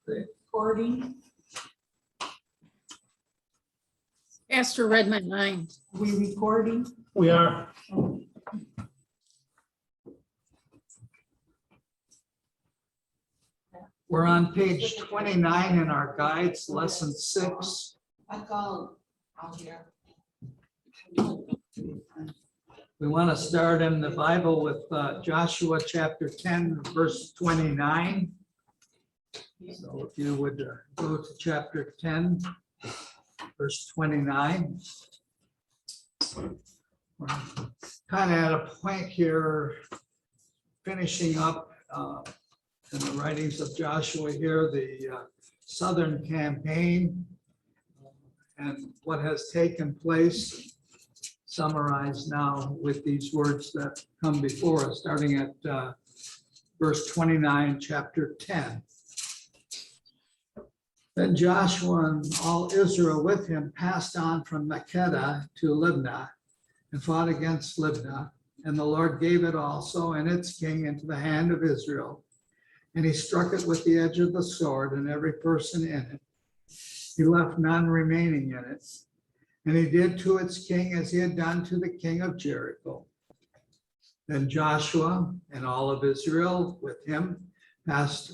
Recording. Esther read my mind. We recording. We are. We're on page 29 in our guides, lesson 6. I called out here. We want to start in the Bible with Joshua chapter 10, verse 29. So if you would go to chapter 10, verse 29. We're kind of at a point here, finishing up in the writings of Joshua here, the southern campaign and what has taken place, summarized now with these words that come before us, starting at verse 29, chapter 10. Then Joshua and all Israel with him passed on from Makkedah to Libnah and fought against Libnah. And the Lord gave it also and its king into the hand of Israel. And he struck it with the edge of the sword and every person in it. He left none remaining in it. And he did to its king as he had done to the king of Jericho. Then Joshua and all of Israel with him passed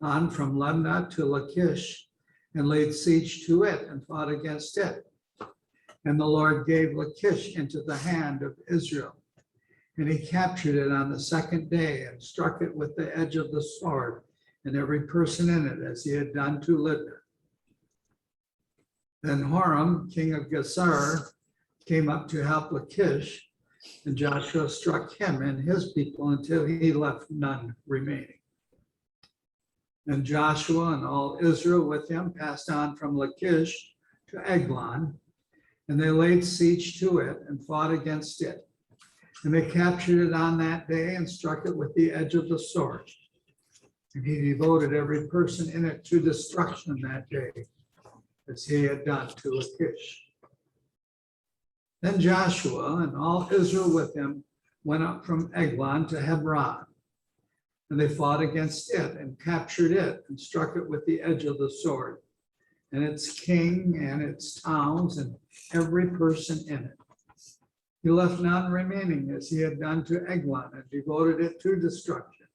on from Libnah to Lachish and laid siege to it and fought against it. And the Lord gave Lachish into the hand of Israel. And he captured it on the second day and struck it with the edge of the sword and every person in it as he had done to Libnah. Then Horam, king of Hazor, came up to help Lachish, and Joshua struck him and his people until he left none remaining. And Joshua and all Israel with him passed on from Lachish to Eglon, and they laid siege to it and fought against it. And they captured it on that day and struck it with the edge of the sword. And he devoted every person in it to destruction that day, as he had done to Lachish. Then Joshua and all Israel with him went up from Eglon to Hebron. And they fought against it and captured it and struck it with the edge of the sword, and its king and its towns and every person in it. He left none remaining as he had done to Eglon and devoted it to destruction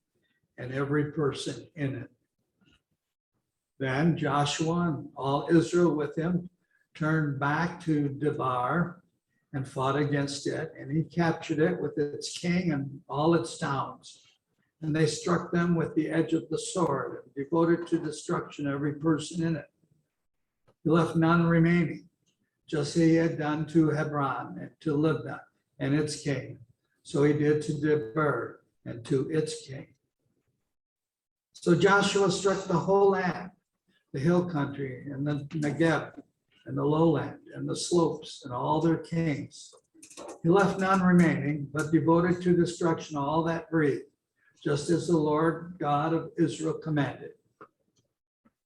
and every person in it. Then Joshua and all Israel with him turned back to Debar and fought against it, and he captured it with its king and all its towns. And they struck them with the edge of the sword and devoted to destruction every person in it. He left none remaining, just as he had done to Hebron and to Libnah and its king. So he did to Debar and to its king. So Joshua struck the whole land, the hill country and the Negev and the lowland and the slopes and all their kings. He left none remaining, but devoted to destruction all that breathed, just as the Lord God of Israel commanded.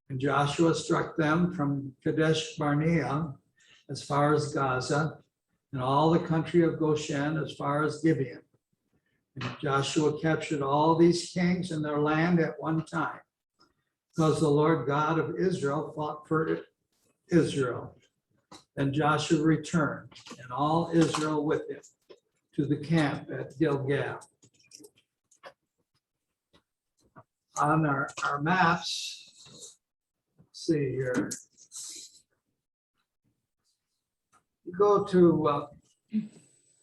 And Joshua struck them from Kadesh Barnea as far as Gaza, and all the country of Goshen as far as Gibeon. And Joshua captured all these kings and their land at one time, because the Lord God of Israel fought for Israel. Then Joshua returned, and all Israel with him, to the camp at Gilgal. On our maps, let's see here. You go to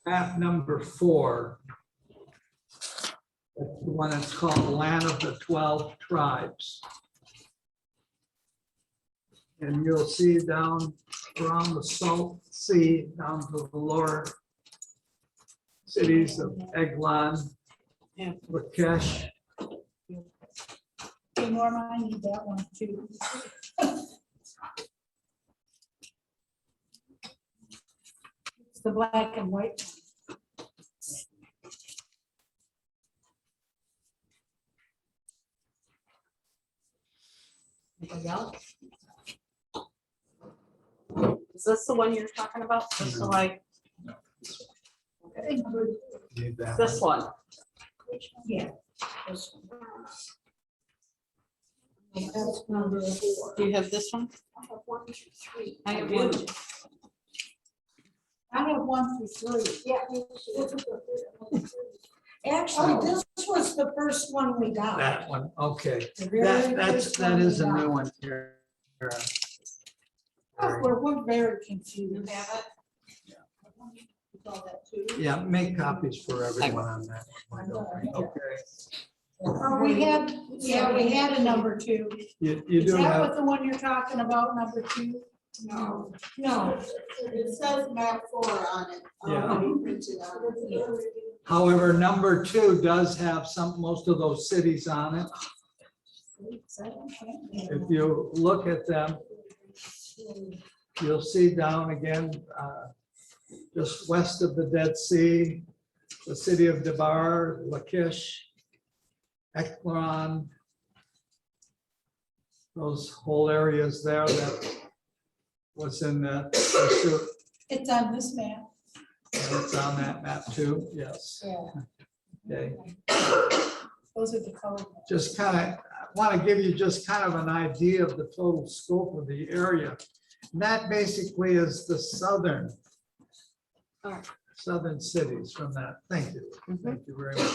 map number 4. That's the one that's called Land of the 12 Tribes. And you'll see down around the Salt Sea, down to the lower cities of Eglon, Lachish. Hey, Norma, I need that one too. It's the black and white. Anybody else? Is this the one you're talking about? Just like Okay, good. Need that this one? Yeah. This one. That's number 4. Do you have this one? I have 1 through 3. I have one. I have 1 through 3. Yeah. Actually, this was the first one we got. That one, okay. The very That first one is we a got. new one here. We're very confused. You have You call that too? Yeah, make copies for everyone on that one. Okay. We had a number 2. You Is do that have, what the one you're talking about, number 2? No. No. It says map 4 on it. Yeah. Printed out. however, number 2 does have most of those cities on it. If you look at them, you'll see down again, just west of the Dead Sea, the city of Debar, Lachish, Ekron, those whole areas there that was in that pursuit. It's on this map. And it's on that map too, yes. Yeah. Okay, Those are the color. just kind of, I want to give you just kind of an idea of the total scope of the area. And that basically is the southern cities from that. Thank you. Thank you very much.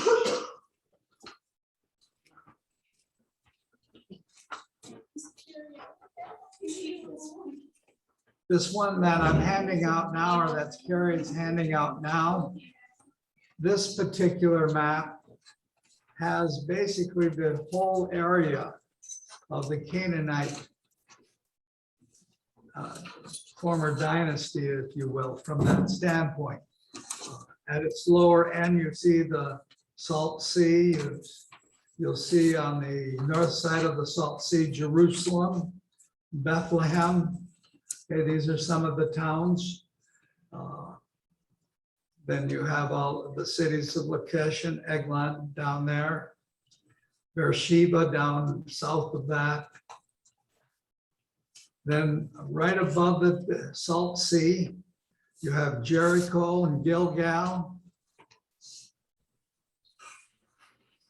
This one that I'm handing out now, or that's Carrie's handing out now, this particular map has basically the whole area of the Canaanite former dynasty, if you will, from that standpoint. At its lower end, you see the Salt Sea. You'll see on the north side of the Salt Sea, Jerusalem, Bethlehem. Okay, these are some of the towns. Then you have all of the cities of Lachish and Eglon down there. Beersheba down south of that. Then right above the Salt Sea, you have Jericho and Gilgal.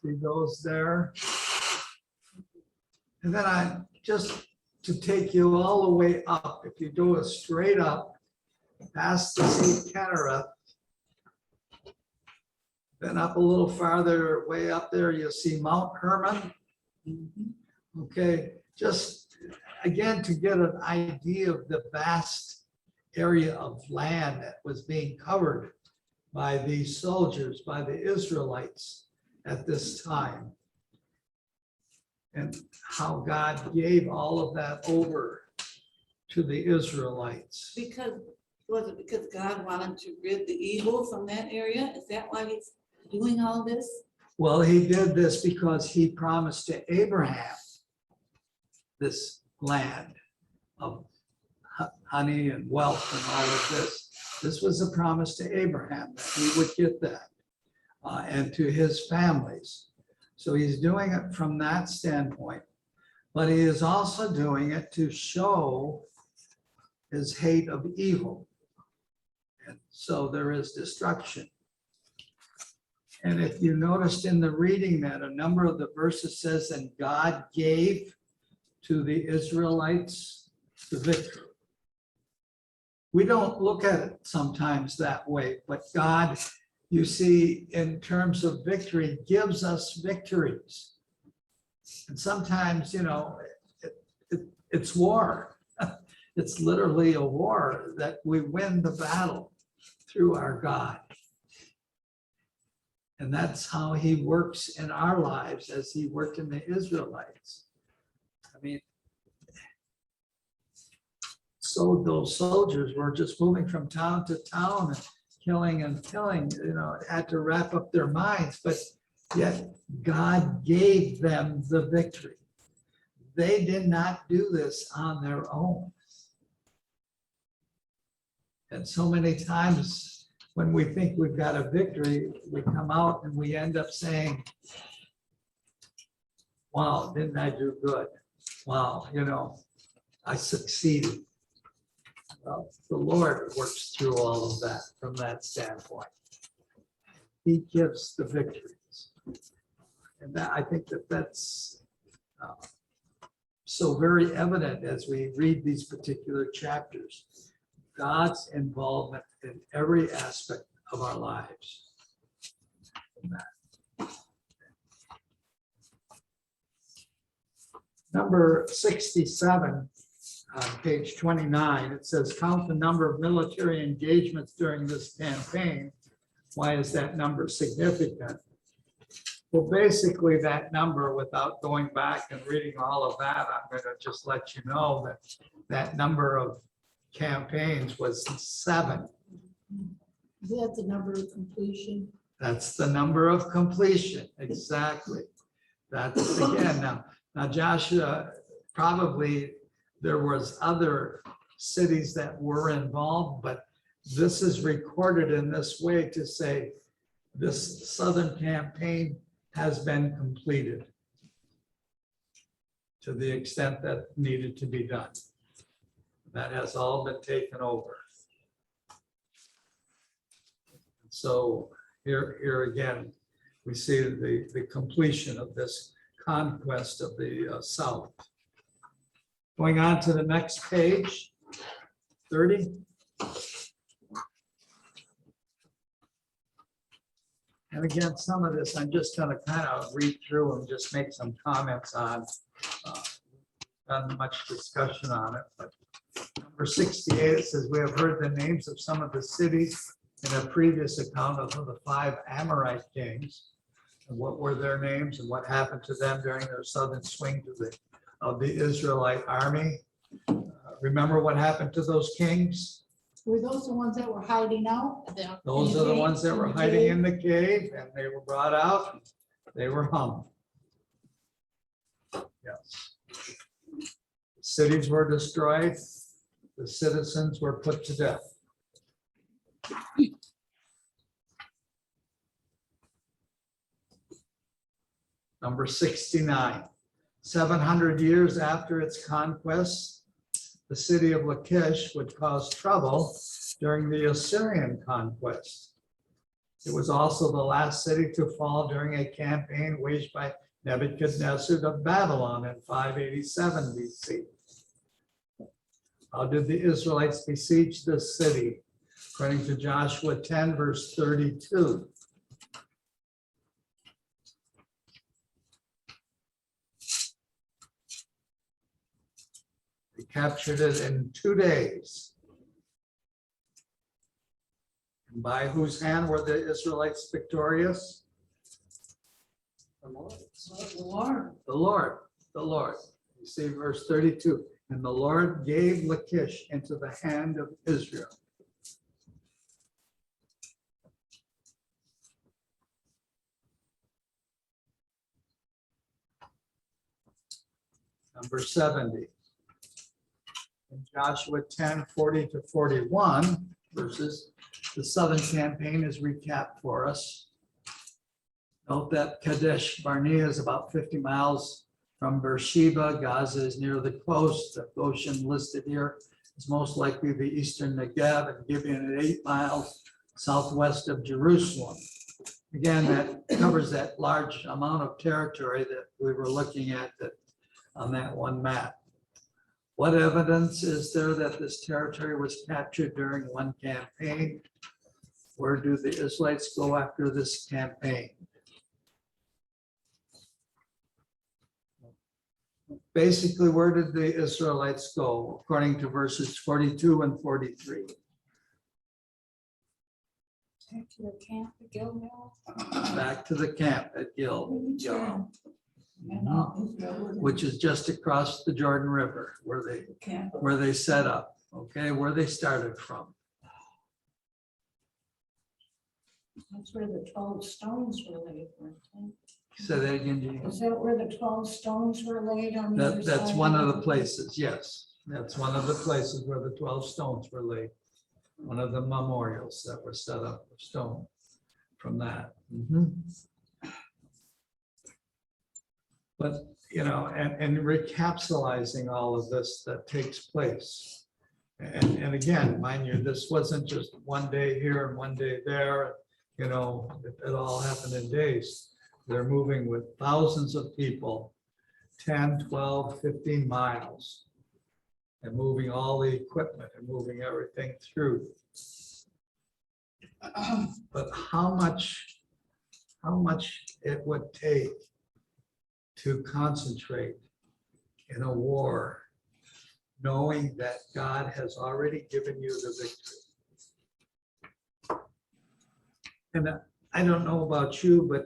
See those there? And then to take you all the way up, if you do it straight up, past the Sea of Kinnereth, then up a little farther, way up there, you'll see Mount Hermon. Okay, just again, to get an idea of the vast area of land that was being covered by these soldiers, by the Israelites at this time. And how God gave all of that over to the Israelites. Was it because God wanted to rid the evil from that area? Is that why he's doing all this? Well, he did this because he promised to Abraham this land of honey and wealth and all of this. This was a promise to Abraham that he would get that and to his families. So he's doing it from that standpoint, but he is also doing it to show his hate of evil. And so there is destruction. And if you noticed in the reading that a number of the verses says, and God gave to the Israelites the victory. We don't look at it sometimes that way, but God, you see, in terms of victory, gives us victories. And sometimes, it's war. It's literally a war that we win the battle through our God. And that's how he works in our lives as he worked in the Israelites. I mean, so those soldiers were just moving from town to town and killing, it had to wrap up their minds, but yet God gave them the victory. They did not do this on their own. And so many times when we think we've got a victory, we come out and we end up saying, wow, didn't I do good? Wow, I succeeded. Well, the Lord works through all of that from that standpoint. He gives the victories. And I think that's so very evident as we read these particular chapters. God's involvement in every aspect of our lives. Number 67, on page 29, it says, count the number of military engagements during this campaign. Why is that number significant? Well, basically that number, without going back and reading all of that, I'm going to just let you know that that number of campaigns was 7. Is that the number of completion? That's the number of completion, exactly. That's again, now Joshua, probably there was other cities that were involved, but this is recorded in this way to say this southern campaign has been completed to the extent that needed to be done. That has all been taken over. So here again, we see the completion of this conquest of the South. Going on to the next page, 30. And again, some of this, I'm just going to kind of read through and just make some comments on. Not much discussion on it, but number 68, it says, we have heard the names of some of the cities in a previous account of the 5 Amorite kings, and what were their names and what happened to them during their southern swing to the Israelite army. Remember what happened to those kings? Were those the ones that were hiding out? Those are the ones that were hiding in the cave, and they were brought out, they were hung. Yes. Cities were destroyed, the citizens were put to death. Number 69, 700 years after its conquest, the city of Lachish would cause trouble during the Assyrian conquest. It was also the last city to fall during a campaign waged by Nebuchadnezzar of Babylon in 587 BC. How did the Israelites besiege this city? According to Joshua 10, verse 32. They captured it in 2 days. And by whose hand were the Israelites victorious? The Lord. The Lord. You see verse 32. And the Lord gave Lachish into the hand of Israel. Number 70. In Joshua 10, 40 to 41 verses, the southern campaign is recapped for us. Note that Kadesh Barnea is about 50 miles from Beersheba. Gaza is near the coast. The Goshen listed here is most likely the eastern Negev, and Gibeon at 8 miles southwest of Jerusalem. Again, that covers that large amount of territory that we were looking at on that one map. What evidence is there that this territory was captured during one campaign? Where do the Israelites go after this campaign? Basically, where did the Israelites go, according to verses 42 and 43? Back to the camp at Gilgal. Back to the camp at Gilgal, which is just across the Jordan River, where they set up, okay, where they started from. That's where the 12 stones were laid. weren't they? Say that again, Jean. Is that where the 12 stones were laid on the other side? That's one of the places, yes. That's one of the places where the 12 stones were laid. One of the memorials that were set up of stone from that. But, you know, and recapitalizing all of this that takes place. And again, mind you, this wasn't just one day here and one day there. You know, it all happened in days. They're moving with thousands of people 10, 12, 15 miles and moving all the equipment and moving everything through. But how much it would take to concentrate in a war, knowing that God has already given you the victory. And I don't know about you, but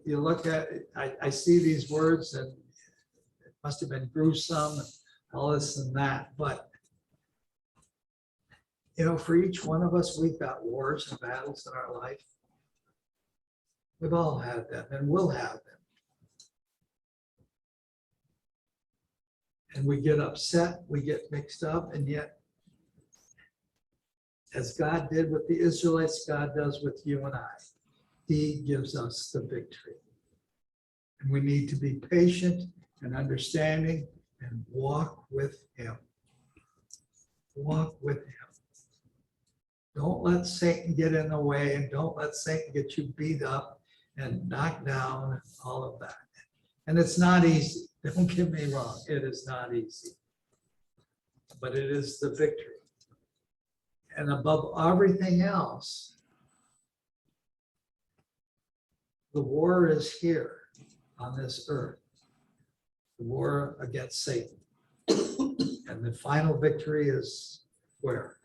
you look at it, I see these words and it must have been gruesome and all this and that, but for each one of us, we've got wars and battles in our life. We've all had them and will have them. And we get upset, we get mixed up, and yet, as God did with the Israelites, God does with you and I. He gives us the victory. And we need to be patient and understanding and walk with Him. Walk with Him. Don't let Satan get in the way, and don't let Satan get you beat up and knocked down and all of that. And it's not easy. Don't get me wrong. It is not easy. But it is the victory. And above everything else, the war is here on this earth. The war against Satan. And the final victory is where?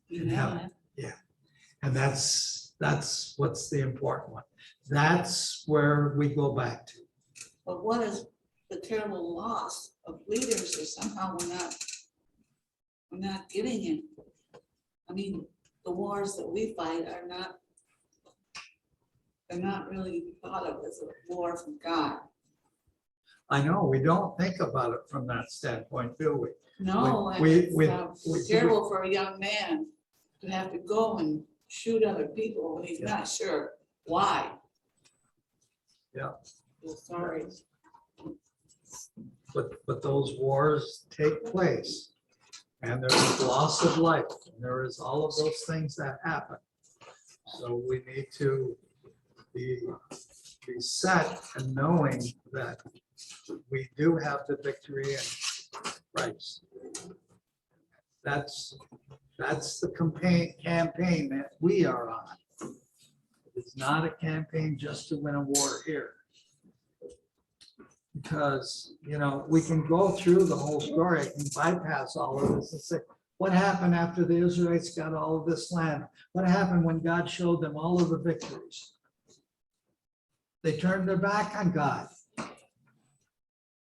In heaven. Yeah. And that's what's the important one. That's where we go back to. But what is the terrible loss of leaders that somehow we're not getting it? I mean, the wars that we fight are not really thought of as a war from God. I know, we don't think about it from that standpoint, do we? No, it's terrible for a young man to have to go and shoot other people when he's not sure why. Yeah. Sorry. But those wars take place, and there's loss of life, and there is all of those things that happen. So we need to be set and knowing that we do have the victory in Christ. That's the campaign that we are on. It's not a campaign just to win a war here. Because, we can go through the whole story and bypass all of this and say, what happened after the Israelites got all of this land? What happened when God showed them all of the victories? They turned their back on God.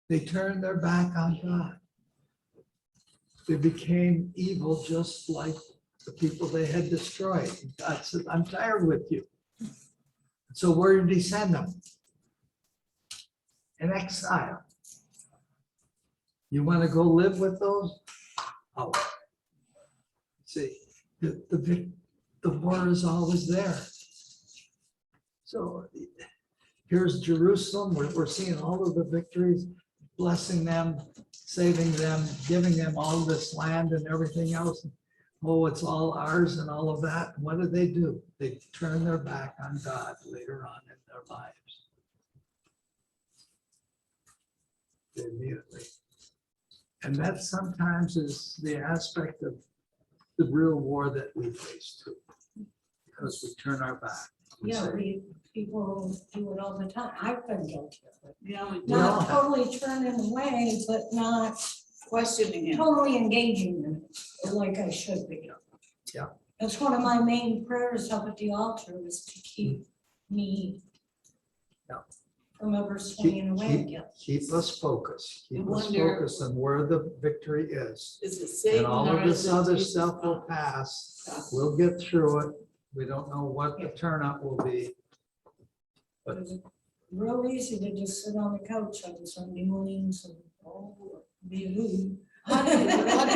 They turned their back on God. They became evil just like the people they had destroyed. God said, I'm tired with you. So where did He send them? In exile. You want to go live with those? Oh, see, the war is always there. So here's Jerusalem. We're seeing all of the victories, blessing them, saving them, giving them all this land and everything else. Oh, it's all ours and all of that. What do? They turn their back on God later on in their lives. Immediately. And that sometimes is the aspect of the real war that we face too, because we turn our back. Yeah, people do it all the time. I've been guilty of it. Yeah, we do. Not totally turning away, but not Questioning Him. totally engaging in it like I should be. Yeah. That's one of my main prayers up at the altar, is to keep me from ever swinging away again. Keep us focused. Keep I us wonder- focused on where the victory is. Is it Satan And all or of this is it other Jesus? stuff will pass. We'll get through it. We don't know what the turnout will be. But It was real easy to just sit on the couch on Sunday mornings and be rude. How do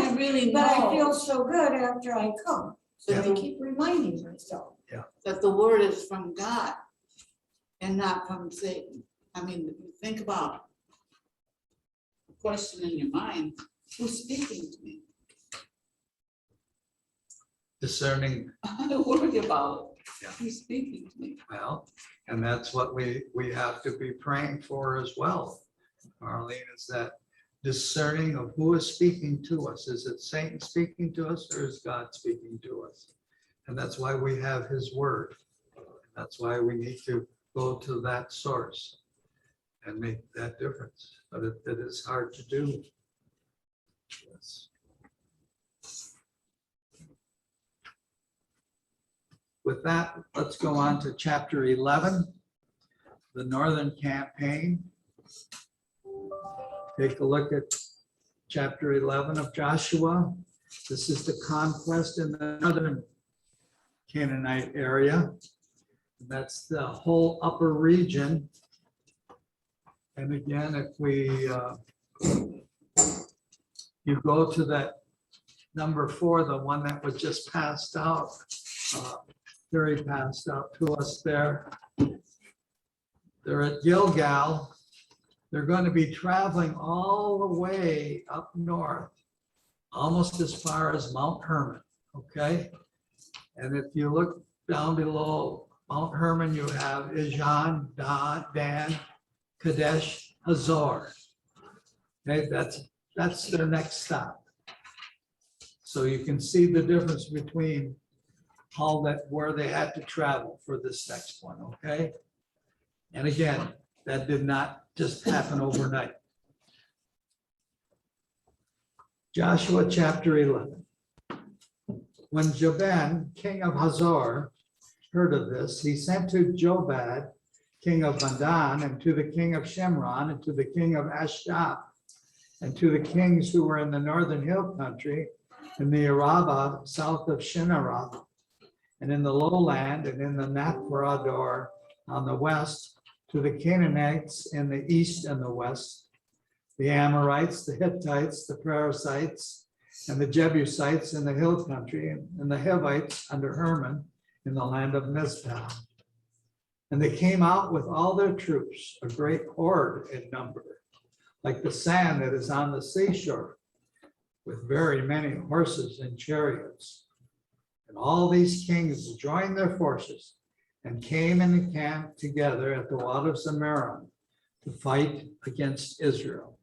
you really But I know feel so good after I come. So Yeah. I keep reminding myself. that the word is from God and not from Satan? I mean, if you think about the question in your mind, who's speaking to me? discerning, I worry about He's speaking to me. Well, and that's what we have to be praying for as well. Marlene, is that discerning of who is speaking to us. Is it Satan speaking to us or is God speaking to us? And that's why we have his word. That's why we need to go to that source and make that difference. But it is hard to do. Yes. With that, let's go on to chapter 11, the Northern Campaign. Take a look at chapter 11 of Joshua. This is the conquest in the northern Canaanite area. That's the whole upper region. And again, if you go to that number 4, the one that was just passed out, Terry passed out to us there. They're at Gilgal. They're going to be traveling all the way up north, almost as far as Mount Hermon, okay? And if you look down below Mount Hermon, you have Ijon, Dan, Kadesh, Hazor. Okay, that's their next stop. So you can see the difference between where they had to travel for this next one, okay? And again, that did not just happen overnight. Joshua chapter 11. When Jabin, king of Hazor, heard of this, he sent to Jobad, king of Bandan, and to the king of Shimron, and to the king of Ashdod, and to the kings who were in the northern hill country, in the Arabah south of Shinarath, and in the lowland, and in the Naphrador on the west, to the Canaanites in the east and the west, the Amorites, the Hittites, the Perizzites, and the Jebusites in the hill country, and the Hivites under Hermon in the land of Mizpah. And they came out with all their troops, a great horde in number, like the sand that is on the seashore, with very many horses and chariots. And all these kings joined their forces and came and encamped together at the waters of Merom to fight against Israel.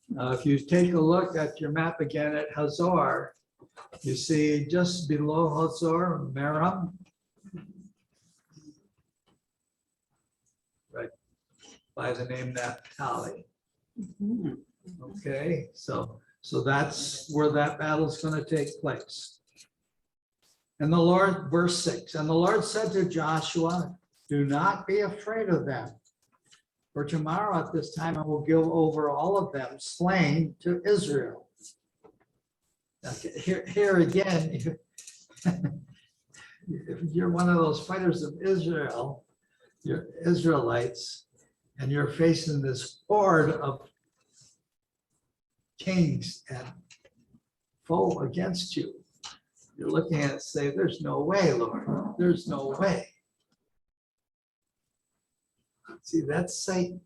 Now, if you take a look at your map again at Hazor, you see just below Hazor, Merom, right, by the name Naphtali. Okay, so that's where that battle is going to take place. And the Lord, verse 6, and the Lord said to Joshua, do not be afraid of them, for tomorrow at this time I will give over all of them slain to Israel. Okay, here again, if you're one of those fighters of Israel, you're Israelites, and you're facing this horde of kings and foe against you, you're looking at it and say, there's no way, Lord, there's no way. See, that's Satan.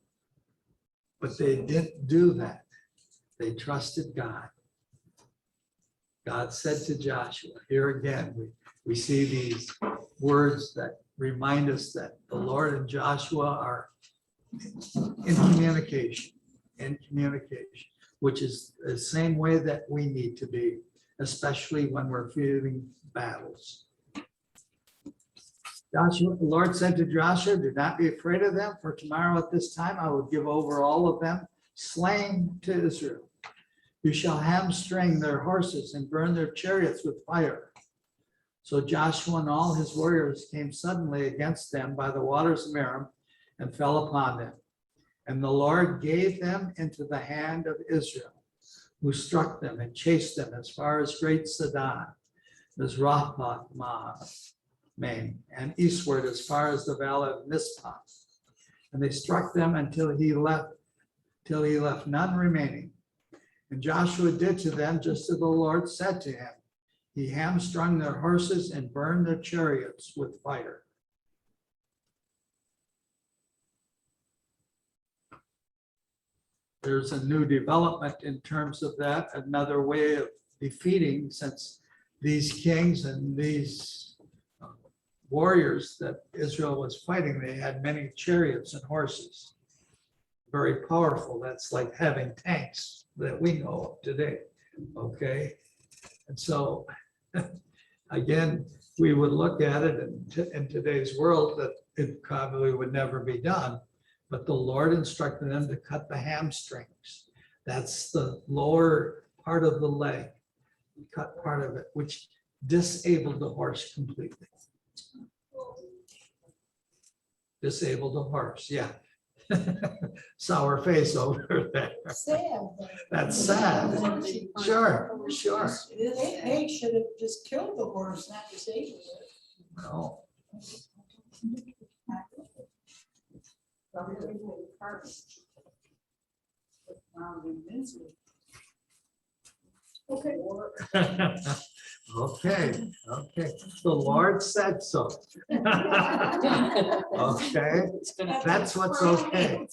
But they didn't do that. They trusted God. God said to Joshua, here again, we see these words that remind us that the Lord and Joshua are in communication, which is the same way that we need to be, especially when we're feeling battles. Joshua, the Lord said to Joshua, do not be afraid of them, for tomorrow at this time I will give over all of them slain to Israel. You shall hamstring their horses and burn their chariots with fire. So Joshua and all his warriors came suddenly against them by the waters of Merom and fell upon them. And the Lord gave them into the hand of Israel, who struck them and chased them as far as Great Sidon, as Main, and eastward as far as the valley of Mizpah. And they struck them until he left none remaining. And Joshua did to them just as the Lord said to him. He hamstrung their horses and burned their chariots with fire. There's a new development in terms of that, another way of defeating, since these kings and these warriors that Israel was fighting, they had many chariots and horses. Very powerful. That's like having tanks that we know of today. Okay. And so, again, we would look at it in today's world that it probably would never be done. But the Lord instructed them to cut the hamstrings. That's the lower part of the leg. Cut part of it, which disabled the horse completely. Disabled the horse, yeah. Sour face over there. Sad. That's sad. Sure, sure. They should have just killed the horse, not disabled it. No. Okay. Okay, okay. The Lord said so. Okay, that's what's okay.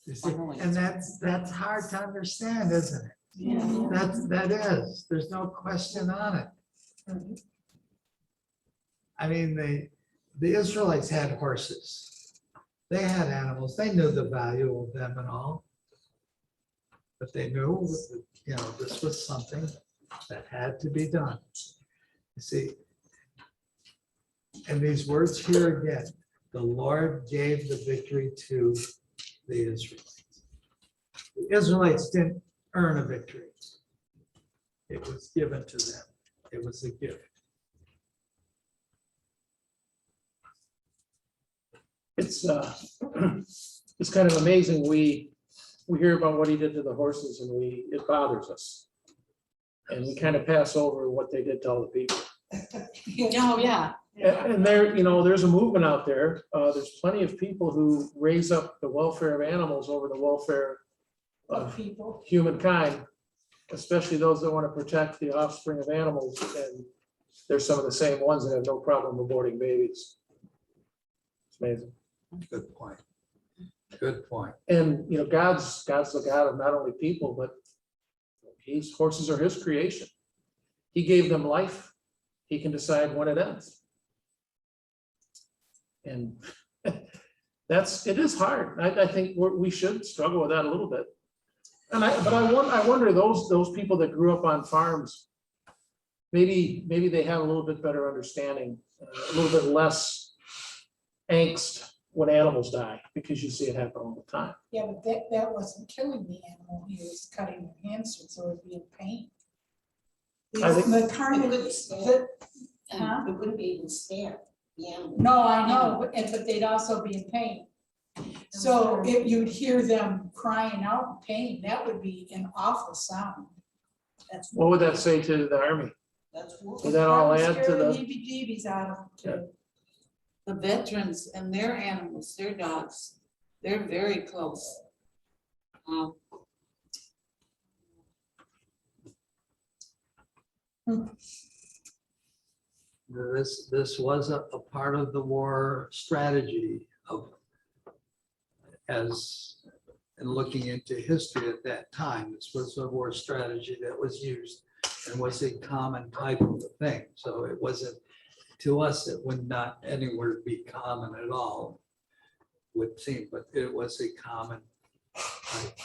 You see, and that's hard to understand, isn't it? Yeah. That is, there's no question on it. I mean, the Israelites had horses. They had animals. They knew the value of them and all. But they knew, you know, this was something that had to be done. You see, and these words here again, the Lord gave the victory to the Israelites. The Israelites didn't earn a victory. It was given to them. It was a gift. It's kind of amazing. We hear about what he did to the horses and it bothers us. And we kind of pass over what they did to all the people. Oh, yeah. And there, you know, there's a movement out there. There's plenty of people who raise up the welfare of animals over the welfare of People. humankind, especially those that want to protect the offspring of animals. And there's some of the same ones that have no problem aborting babies. It's amazing. Good point. Good point. And, you know, God's the God of not only people, but horses are his creation. He gave them life. He can decide when it ends. And it is hard. I think we should struggle with that a little bit. And I wonder those people that grew up on farms, maybe they have a little bit better understanding, a little bit less angst when animals die, because you see it happen all the time. Yeah, but that wasn't killing the animal, he was cutting their hamstrings, so it'd be in pain. I think- The carnage, huh? It wouldn't be even scared, the animal. No, I know, but they'd also be in pain. So if you'd hear them crying out in pain, that would be an awful sound. That's What would that say to the army? That's Would what. that all add to Scare the? heebie-jeebies out of them too. The veterans and their animals, their dogs, they're very close. This was a part of the war strategy of, as in looking into history at that time, this was a war strategy that was used and was a common type of a thing. So it wasn't, to us, it would not anywhere be common at all, would seem, but it was a common type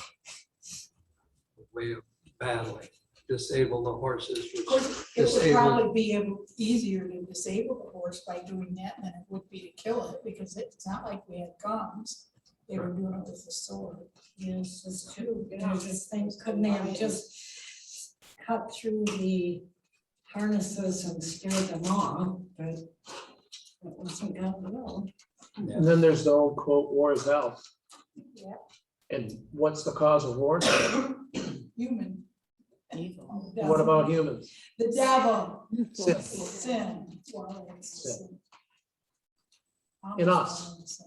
way of battling. Disable the horses, Of course, which it would disabled. probably be easier to disable the horse by doing that than it would be to kill it, because it's not like we had guns. They were doing it with the sword. Yes, it's true. There's just things, Couldn't they have just cut through the harnesses and scared them off, but it wasn't gonna go. And then there's the old quote, war is hell. Yeah. And what's the cause of war? Human. What about humans? The devil. Sin. Sin. Well, it's Sin. sin. In us.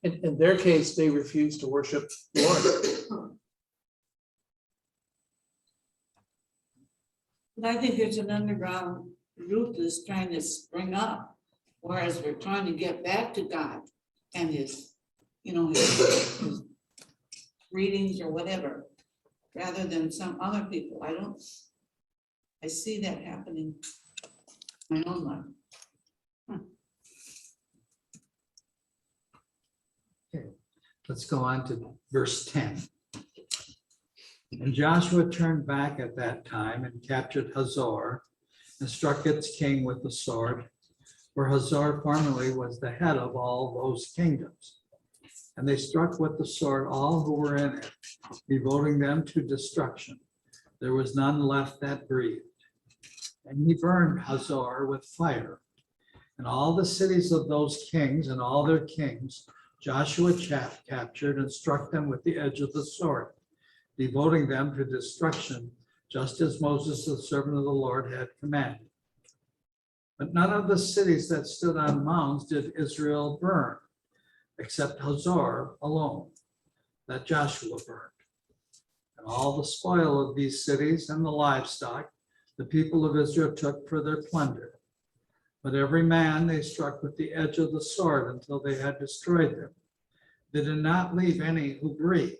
In their case, they refuse to worship the Lord. But I think there's an underground root that's trying to spring up, whereas we're trying to get back to God and his readings or whatever, rather than some other people. I see that happening in my own life. Let's go on to verse 10. And Joshua turned back at that time and captured Hazor and struck its king with the sword, for Hazor formerly was the head of all those kingdoms. And they struck with the sword all who were in it, devoting them to destruction. There was none left that breathed. And he burned Hazor with fire. And all the cities of those kings and all their kings Joshua captured and struck them with the edge of the sword, devoting them to destruction, just as Moses, the servant of the Lord, had commanded. But none of the cities that stood on mounds did Israel burn, except Hazor alone, that Joshua burned. And all the spoil of these cities and the livestock the people of Israel took for their plunder. But every man they struck with the edge of the sword until they had destroyed them. They did not leave any who breathed.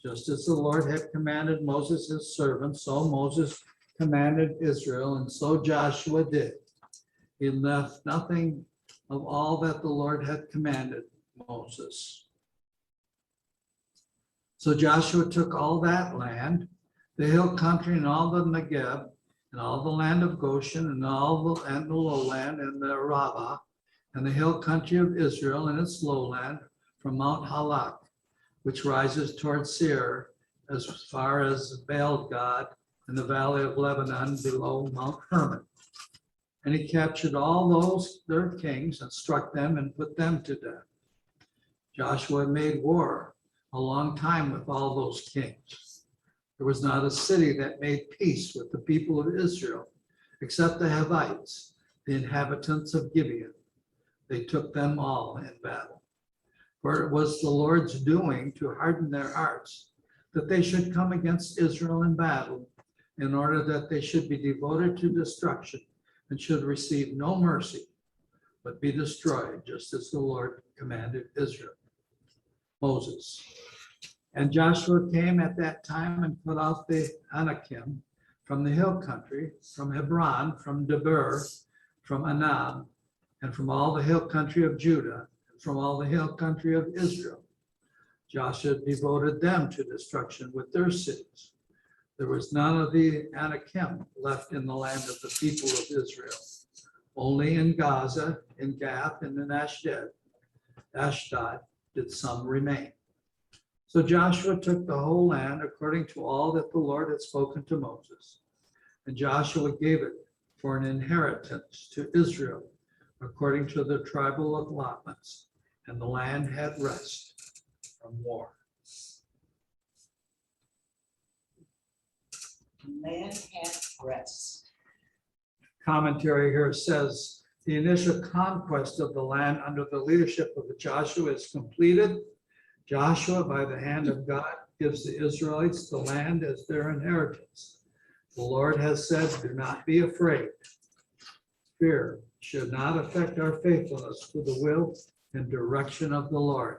Just as the Lord had commanded Moses his servant, so Moses commanded Israel, and so Joshua did. He left nothing of all that the Lord had commanded Moses. So Joshua took all that land, the hill country and all the Negev, and all the land of Goshen, and the lowland, and the Rabbah, and the hill country of Israel and its lowland, from Mount Halak, which rises toward Seir, as far as Baal-gad, in the valley of Lebanon below Mount Hermon. And he captured all those their kings and struck them and put them to death. Joshua made war a long time with all those kings. There was not a city that made peace with the people of Israel, except the Hivites, the inhabitants of Gibeon. They took them all in battle. For it was the Lord's doing to harden their hearts, that they should come against Israel in battle, in order that they should be devoted to destruction and should receive no mercy, but be destroyed, just as the Lord commanded Israel. Moses. And Joshua came at that time and put out the Anakim from the hill country, from Hebron, from Debir, from Anab, and from all the hill country of Judah, and from all the hill country of Israel. Joshua devoted them to destruction with their cities. There was none of the Anakim left in the land of the people of Israel. Only in Gaza, in Gath, and in Ashdod did some remain. So Joshua took the whole land according to all that the Lord had spoken to Moses. And Joshua gave it for an inheritance to Israel, according to the tribal allotments. And the land had rest from war. Man had rest. Commentary here says, the initial conquest of the land under the leadership of Joshua is completed. Joshua, by the hand of God, gives the Israelites the land as their inheritance. The Lord has said, do not be afraid. Fear should not affect our faithfulness to the will and direction of the Lord.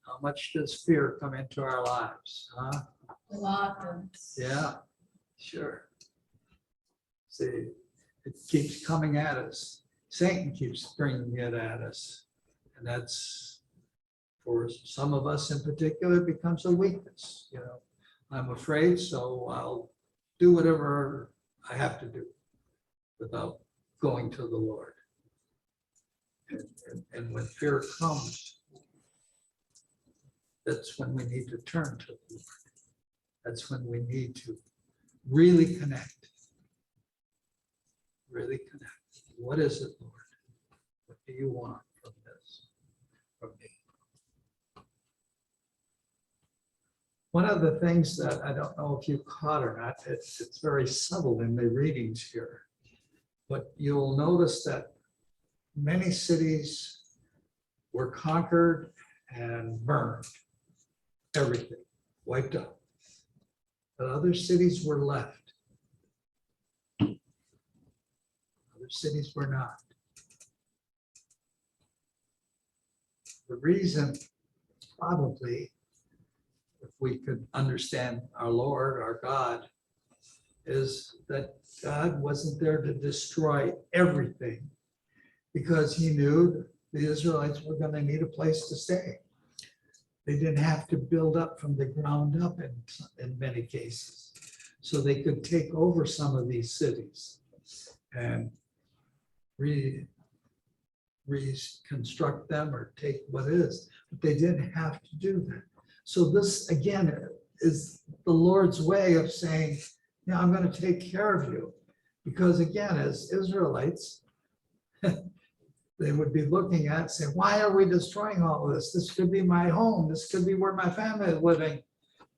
How much does fear come into our lives? Huh? A lot of. Yeah, sure. See, it keeps coming at us. Satan keeps bringing it at us. And that's, for some of us in particular, becomes a weakness. You know, I'm afraid, so I'll do whatever I have to do without going to the Lord. And when fear comes, that's when we need to turn to the Lord. That's when we need to really connect. Really connect. What is it, Lord? What do you want from this, from me? One of the things that I don't know if you caught or not, it's very subtle in the readings here, but you'll notice that many cities were conquered and burned. Everything wiped out. But other cities were left. Other cities were not. The reason, probably, the we could understand our Lord, our God, is that God wasn't there to destroy everything because he knew the Israelites were going to need a place to stay. They didn't have to build up from the ground up in many cases. So they could take over some of these cities and reconstruct them or take what is, but they didn't have to do that. So this, again, is the Lord's way of saying, yeah, I'm going to take care of you. Because again, as Israelites, they would be looking at, saying, why are we destroying all of this? This could be my home. This could be where my family is living.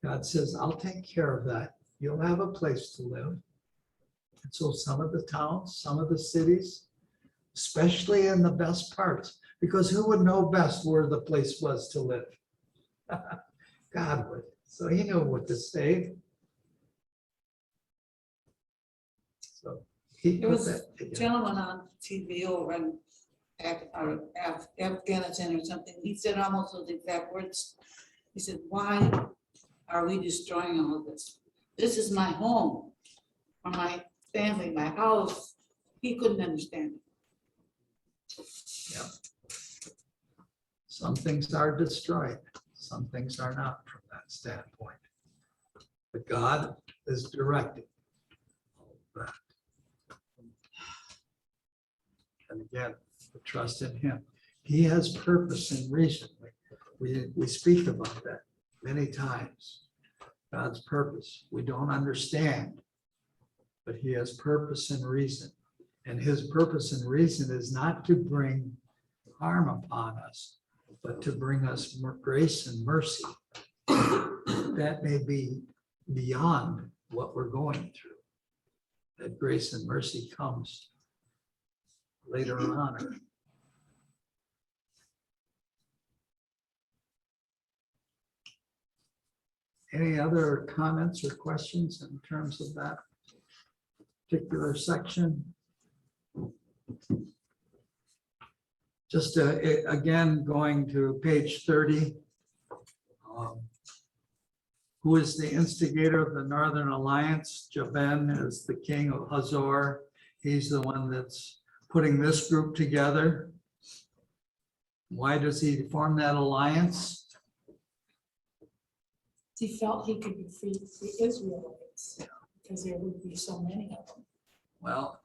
God says, I'll take care of that. You'll have a place to live. And so some of the towns, some of the cities, especially in the best parts, because who would know best where the place was to live? God would. So he knew what to say. So he There put was that a together. gentleman on TV over in Afghanistan or something. He said almost those exact words. He said, why are we destroying all of this? This is my home, or my family, my house. He couldn't understand it. Some things are destroyed, some things are not from that standpoint. But God is directing all of that. And again, the trust in him. He has purpose and reason. We speak about that many times. God's purpose. We don't understand, but he has purpose and reason. And his purpose and reason is not to bring harm upon us, but to bring us grace and mercy. That may be beyond what we're going through. That grace and mercy comes later on. Any other comments or questions in terms of that particular section? Just again, going to page 30. Who is the instigator of the Northern Alliance? Jabin is the king of Hazor. He's the one that's putting this group together. Why does he form that alliance? He felt he could defeat the Israelites because there would be so many of them. Well,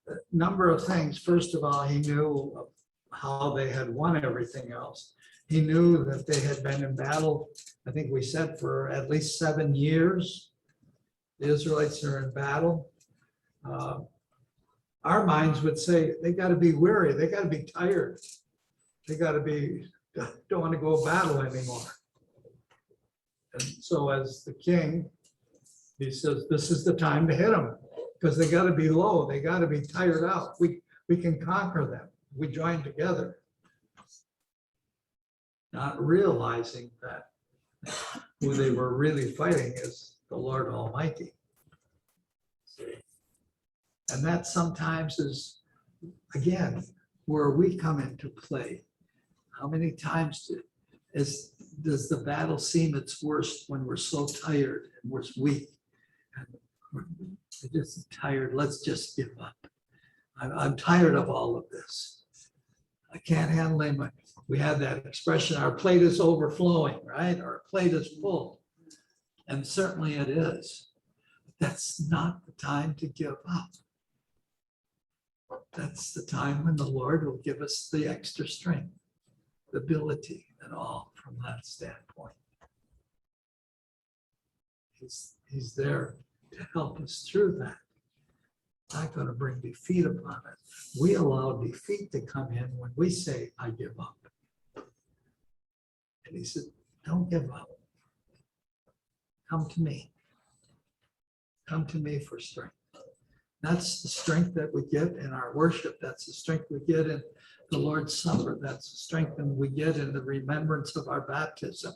a number of things. First of all, he knew how they had won everything else. He knew that they had been in battle, I think we said, for at least 7 years. The Israelites are in battle. Our minds would say they got to be weary, they got to be tired, they got to be, don't want to go battle anymore. And so as the king, he says, this is the time to hit them because they got to be low, they got to be tired out. We can conquer them. We join together. Not realizing that who they were really fighting is the Lord Almighty. And that sometimes is, again, where we come into play. How many times does the battle seem its worst when we're so tired and we're weak? And we're just tired, let's just give up. I'm tired of all of this. I can't handle it. We have that expression, our plate is overflowing, right? Our plate is full. And certainly it is. That's not the time to give up. That's the time when the Lord will give us the extra strength, the ability and all from that standpoint. He's there to help us through that. Not going to bring defeat upon it. We allow defeat to come in when we say, I give up. And he said, don't give up. Come to me. Come to me for strength. That's the strength that we get in our worship. That's the strength we get in the Lord's Supper. That's the strength that we get in the remembrance of our baptism.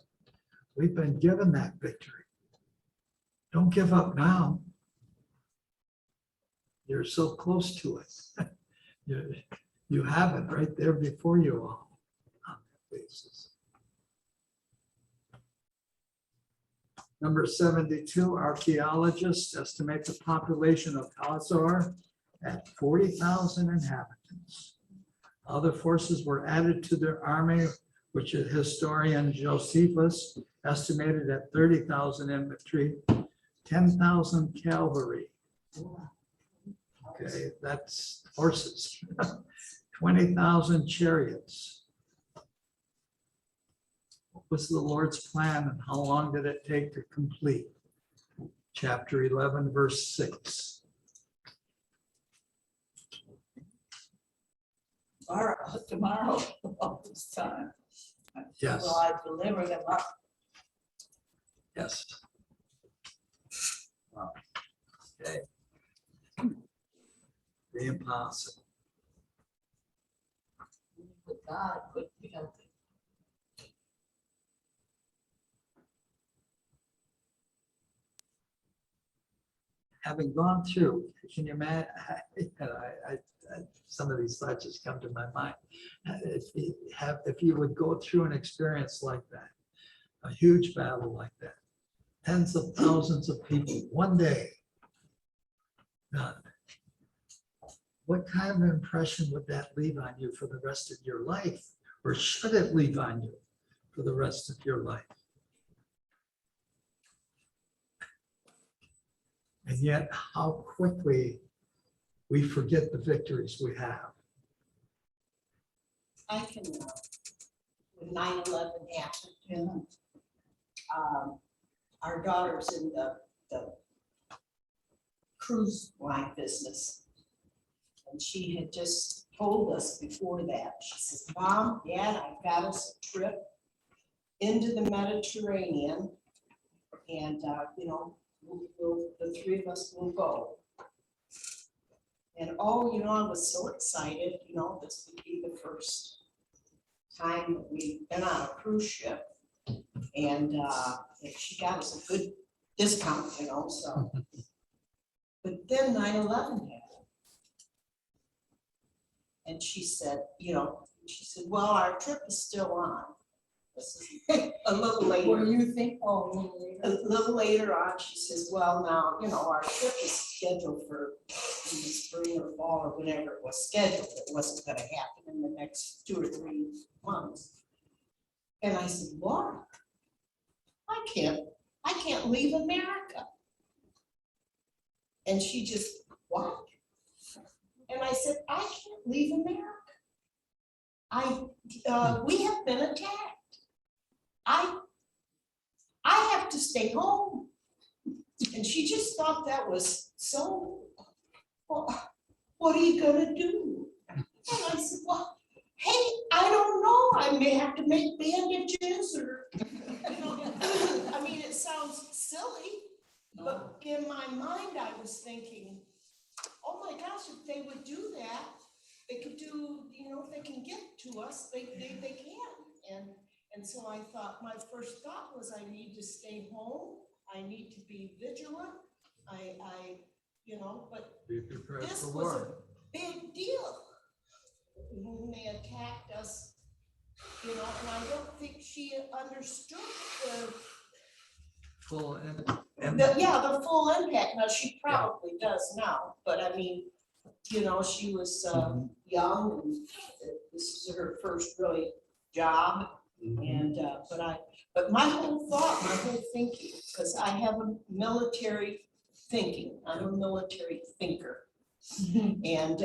We've been given that victory. Don't give up now. You're so close to it. You have it right there before you all on that basis. Number 72, archaeologists estimate the population of Hazor at 40,000 inhabitants. Other forces were added to their army, which historian Josephus estimated at 30,000 infantry, 10,000 cavalry. Okay, that's horses. 20,000 chariots. What was the Lord's plan and how long did it take to complete? Chapter 11, verse 6. Tomorrow, all this time. Yes. Will I deliver them up? Yes. Wow. Okay. The impossible. With God, could be helping. Having gone through, can you imagine, some of these thoughts just come to my mind. If you would go through an experience like that, a huge battle like that, tens of thousands of people, one day, done. What kind of impression would that leave on you for the rest of your life? Or should it leave on you for the rest of your life? And yet, how quickly we forget the victories we have. I can, when 9/11 happened, our daughter's in the cruise line business. And she had just told us before that, she says, Mom, Dad, I've got us a trip into the Mediterranean. And, the three of us will go. And I was so excited, this would be the first time that we've been on a cruise ship. And she got us a good discount, so. But then 9/11 happened. And she said, well, our trip is still on. This is a little later. What do you think? Oh, a little later. A little later on, she says, well, now, our trip is scheduled for in the spring or fall or whenever it was scheduled. It wasn't gonna happen in the next 2 or 3 months. And I said, Laura, I can't leave America. And she just, what? And I said, I can't leave America. We have been attacked. I have to stay home. And she just thought that was so, well, what are you gonna do? And I said, well, hey, I don't know. I may have to make bandages or, I mean, it sounds silly, but in my mind, I was thinking, oh my gosh, if they would do that, they could do, if they can get to us, they can. And so I thought, my first thought was I need to stay home. I need to be vigilant. But Be prepared this for was a war. big deal. When they attacked us, and I don't think she understood Full the full impact. Now, she probably does now, but I mean, she was young and this is her first really job. And, but my whole thought, my whole thinking, because I have a military thinking, I'm a military thinker. And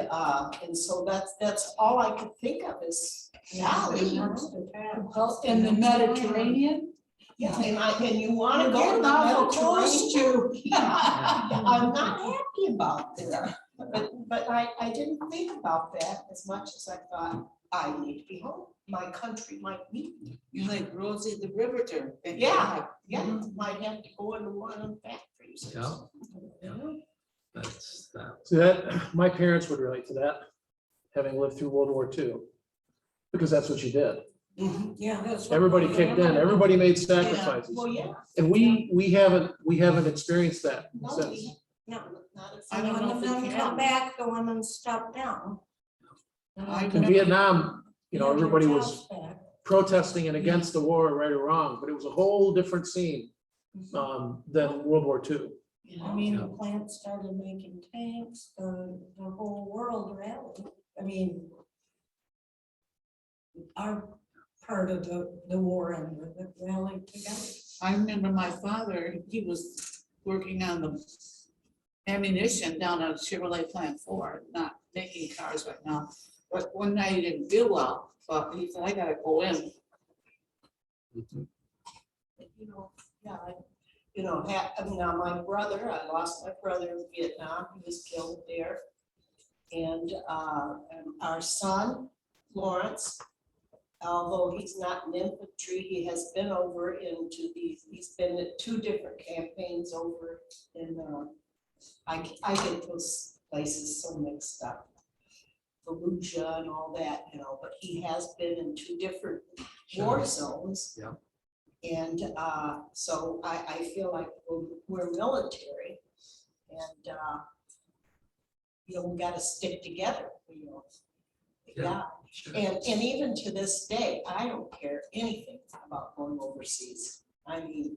so that's all I could think of is, golly. Well, in the Mediterranean. Yeah, and you want to go Getting to awful the close Mediterranean? to. I'm not happy about that, but I didn't think about that as much as I thought, I need to be home, my country might need me. You like Rosie the Riveter. Yeah, might have to go into one of them factories. or Yeah. something. That's that. So that, my parents would relate to that, having lived through World War II, because that's what you did. Yeah, that's. Everybody kicked in, everybody made sacrifices. Well, yeah. And we haven't experienced that No, since. no, not if. I don't know if it can. back, the one and stop down. In Vietnam, everybody was protesting and against the war, right or wrong, but it was a whole different scene than World War II. I mean, the plant started making tanks, the whole world rallied. I mean, our part of the war and the rallied together. I remember my father, he was working on the ammunition down at Chevrolet Plant 4, not making cars right now. But one night he didn't feel well, but he said, I gotta go in. Now my brother, I lost my brother in Vietnam, he was killed there. And our son, Lawrence, although he's not in infantry, he has been over into he's been at 2 different campaigns over in, I get those places so mixed up. Fallujah and all that, but he has been in 2 different war zones. Yeah. And so I feel like we're military and, we gotta stick together, Yeah. Sure. And even to this day, I don't care anything about going overseas. I mean,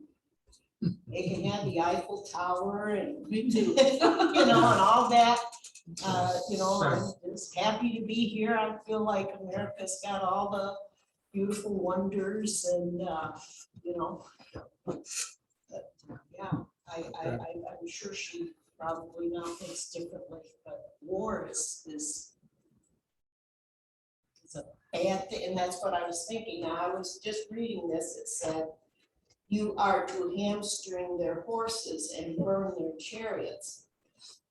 they can have the Eiffel Tower and, Me too. and all that. Sure. I'm just happy to be here. I feel like America's got all the beautiful wonders and, but, yeah, I'm sure she probably now thinks differently, but war is a bad thing, and that's what I was thinking. Now, I was just reading this, it said, you are to hamstring their horses and burn their chariots.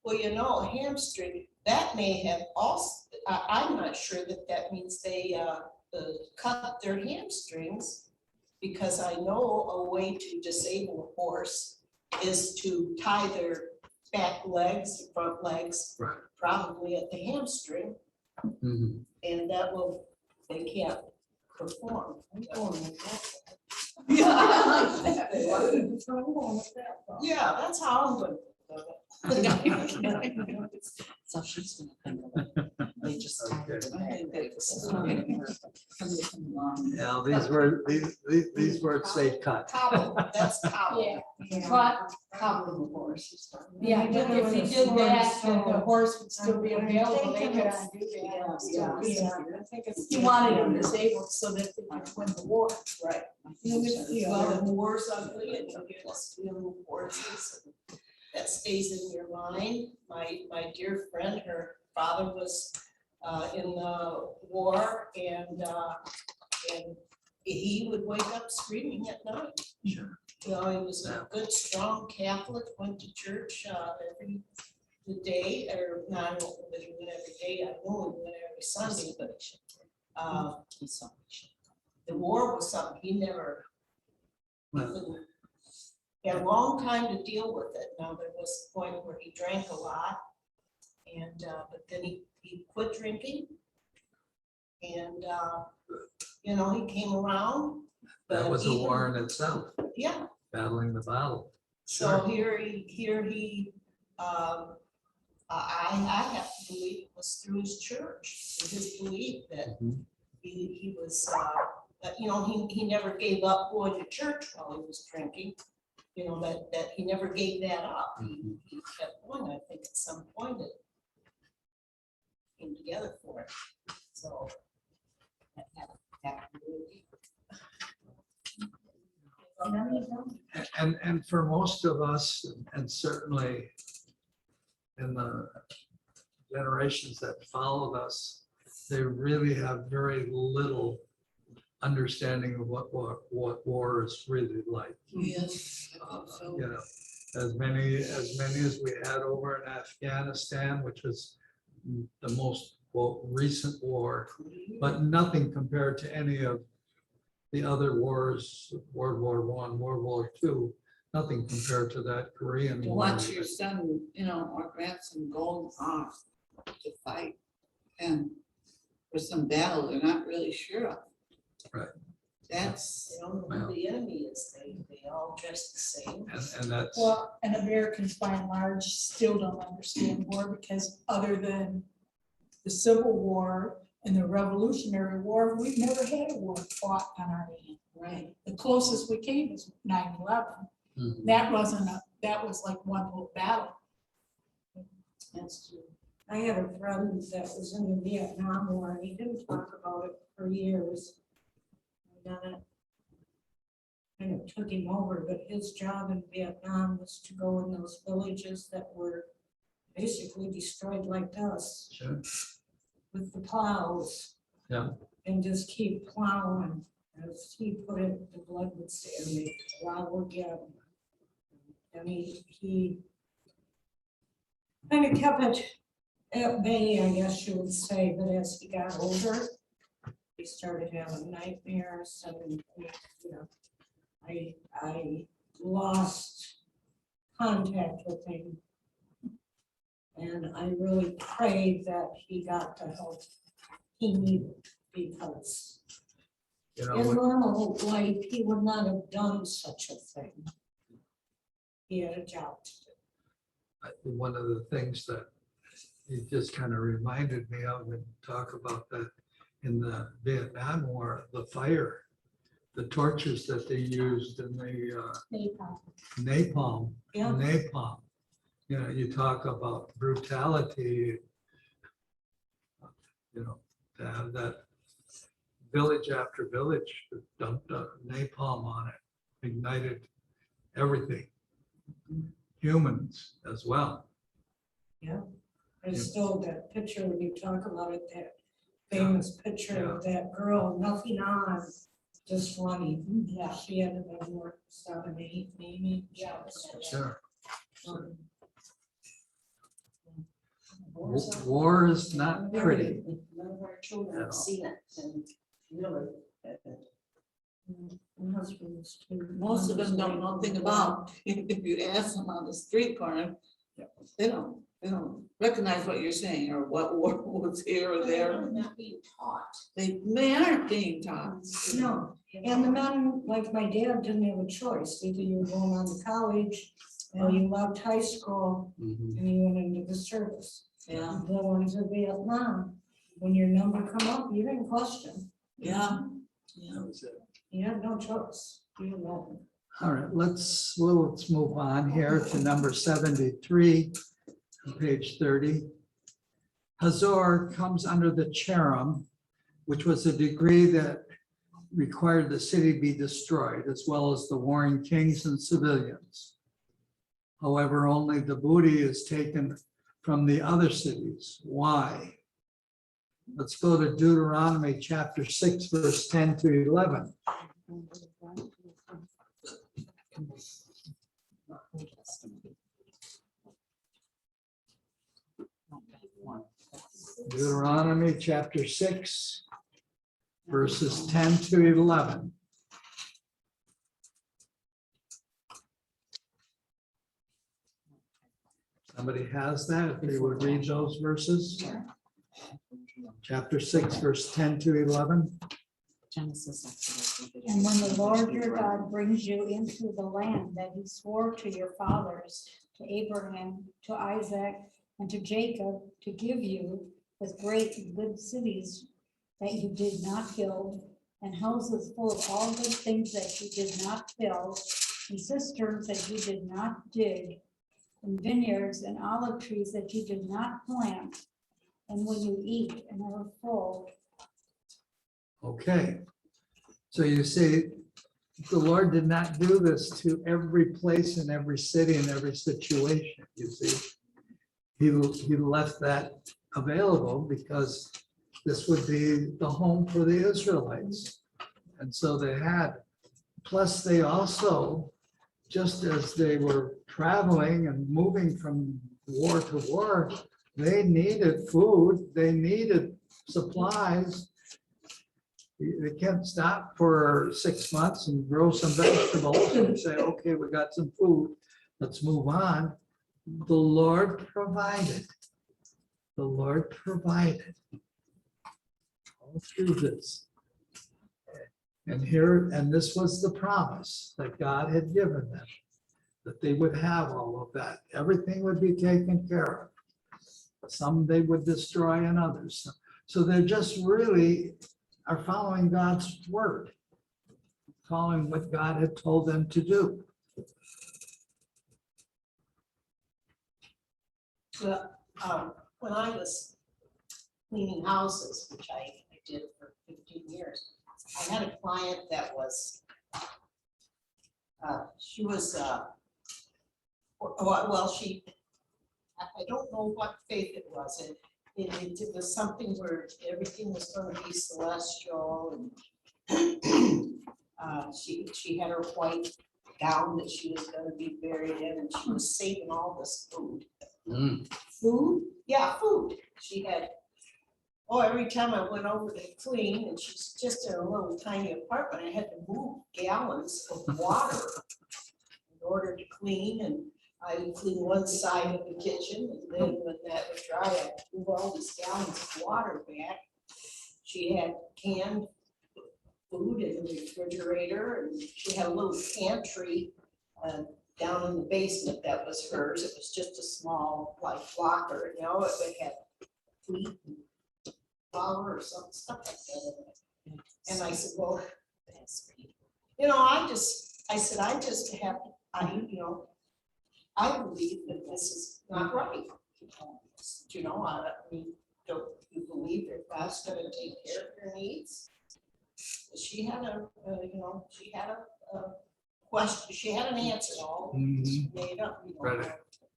Well, hamstring, that may have also, I'm not sure that means they cut their hamstrings, because I know a way to disable a horse is to tie their back legs, front legs, Right. probably at the hamstring, Mhm. and they can't perform. Yeah, that's how I'm going. So she's gonna think of it. They just. Okay. I think that's somebody come along. Yeah, these words say cut. Cobble, that's cobble. Yeah, but, Cobble the horse. yeah, but if you did that, then the horse would still be available, they could undo that. Yeah. He wanted him disabled so that they could win the war. Right. Well, and war's ugly, and you get stealing horses, and that stays in your mind. My dear friend, her father was in the war, and he would wake up screaming at night. Sure. He was a good, strong Catholic, went to church every day, or not, I don't know that he went every day, I know he went every Sunday, but the war was something he never, he had a long time to deal with it. Now, there was a point where he drank a lot, and but then he quit drinking, and he came around. That but was a even- war in itself, Yeah, battling the battle. so here he I have to believe it was through his church, his belief that Mhm. he was, that, he never gave up going to church while he was drinking. That he never gave that up. He kept going. I think at some point it came together for it. So. that happened really. And for most of us, and certainly in the generations that followed us, they really have very little understanding of what war is really like. Yes. I think so. As many as we had over in Afghanistan, which was the most recent war, but nothing compared to any of the other wars, World War I, World War II, nothing compared to that Korean To War. watch your son, or grandson go off to fight, and for some battle they're not really sure of. Right. That's, They don't know who the enemy is. They all dress the same. And that's, Well, and Americans by and large still don't understand war, because other than the Civil War and the Revolutionary War, we've never had a war fought on our land. right. The closest we came is 9/11. That was like one whole battle. That's true. I had a friend that was in the Vietnam War, and he didn't talk about it for years. And then it kind of took him over, but his job in Vietnam was to go in those villages that were basically destroyed like us Sure. with the plows. Yeah. And just keep plowing. As he put it, the blood would stay in the plow again. And he kind of kept it at bay, I guess you would say, but as he got older, he started having nightmares and, you know, I lost contact with him. And I really prayed that he got the help he needed, because You know, in what- normal life, he would not have done such a thing. He had a job to do. one of the things that you just kind of reminded me of and talk about that in the Vietnam War, the fire, the torches that they used in the napalm. Yeah. Napalm. You know, you talk about brutality, you know, to have that village after village that dumped a napalm on it, ignited everything, humans as well. I still that picture when you talk about it, that famous picture of that girl, nothing on, just running. Yeah, she had to be more 7, 8, maybe. Yeah. Sure. War's War is not pretty. None of our children At have all. seen it, and really. My husband was too. Most of them don't know nothing about, if you ask them on the street corner, they don't recognize what you're saying or what war was here or there. They're not being taught. They aren't being taught. No, and the men, like my dad, didn't have a choice. Either you were going on to college or you left high school and you went into the service. Yeah, The ones in Vietnam, when your number come up, you didn't question. yeah, yeah. That was it. You had no choice. You know. All right, let's move on here to number 73, on page 30. Hazor comes under the cherem, which was a decree that required the city be destroyed, as well as the warring kings and civilians. However, only the booty is taken from the other cities. Why? Let's go to Deuteronomy chapter 6, verse 10 to 11. Deuteronomy chapter 6, verses 10 to 11. Somebody has that, if they would read those verses? Chapter 6, verse 10 to 11. Genesis, Exodus. And when the Lord your God brings you into the land that he swore to your fathers, to Abraham, to Isaac, and to Jacob, to give you with great and good cities that you did not build, and houses full of all good things that you did not fill, and cisterns that you did not dig, and vineyards and olive trees that you did not plant, and when you eat and are full, Okay, so you see, the Lord did not do this to every place in every city and every situation, you see. He left that available because this would be the home for the Israelites. And so they had, plus they also, just as they were traveling and moving from war to war, they needed food, they needed supplies. They can't stop for 6 months and grow some vegetables and say, okay, we got some food, let's move on. The Lord provided. The Lord provided all through this. And this was the promise that God had given them, that they would have all of that. Everything would be taken care of. Some they would destroy and others. So they're just really are following God's word, following what God had told them to do. Well, when I was cleaning houses, which I did for 15 years, I had a client that was, she was, I don't know what faith it was. It was something where everything was going to be celestial, and she had her white gown that she was going to be buried in, and she was saving all this food. Food? Yeah, food. She had, every time I went over to clean, and she's just in a little tiny apartment, I had to move gallons of water in order to clean, and I would clean one side of the kitchen, and then when that was dry, I'd move all these gallons of water back. She had canned food in the refrigerator, and she had a little pantry down in the basement that was hers. It was just a small, like, locker, it had wheat and flour or some stuff like that in it. And I said, well, I said, I just have, I believe that this is not right. I mean, don't you believe that God's gonna take care of your needs? She had a question, she had an answer all made up, Ready.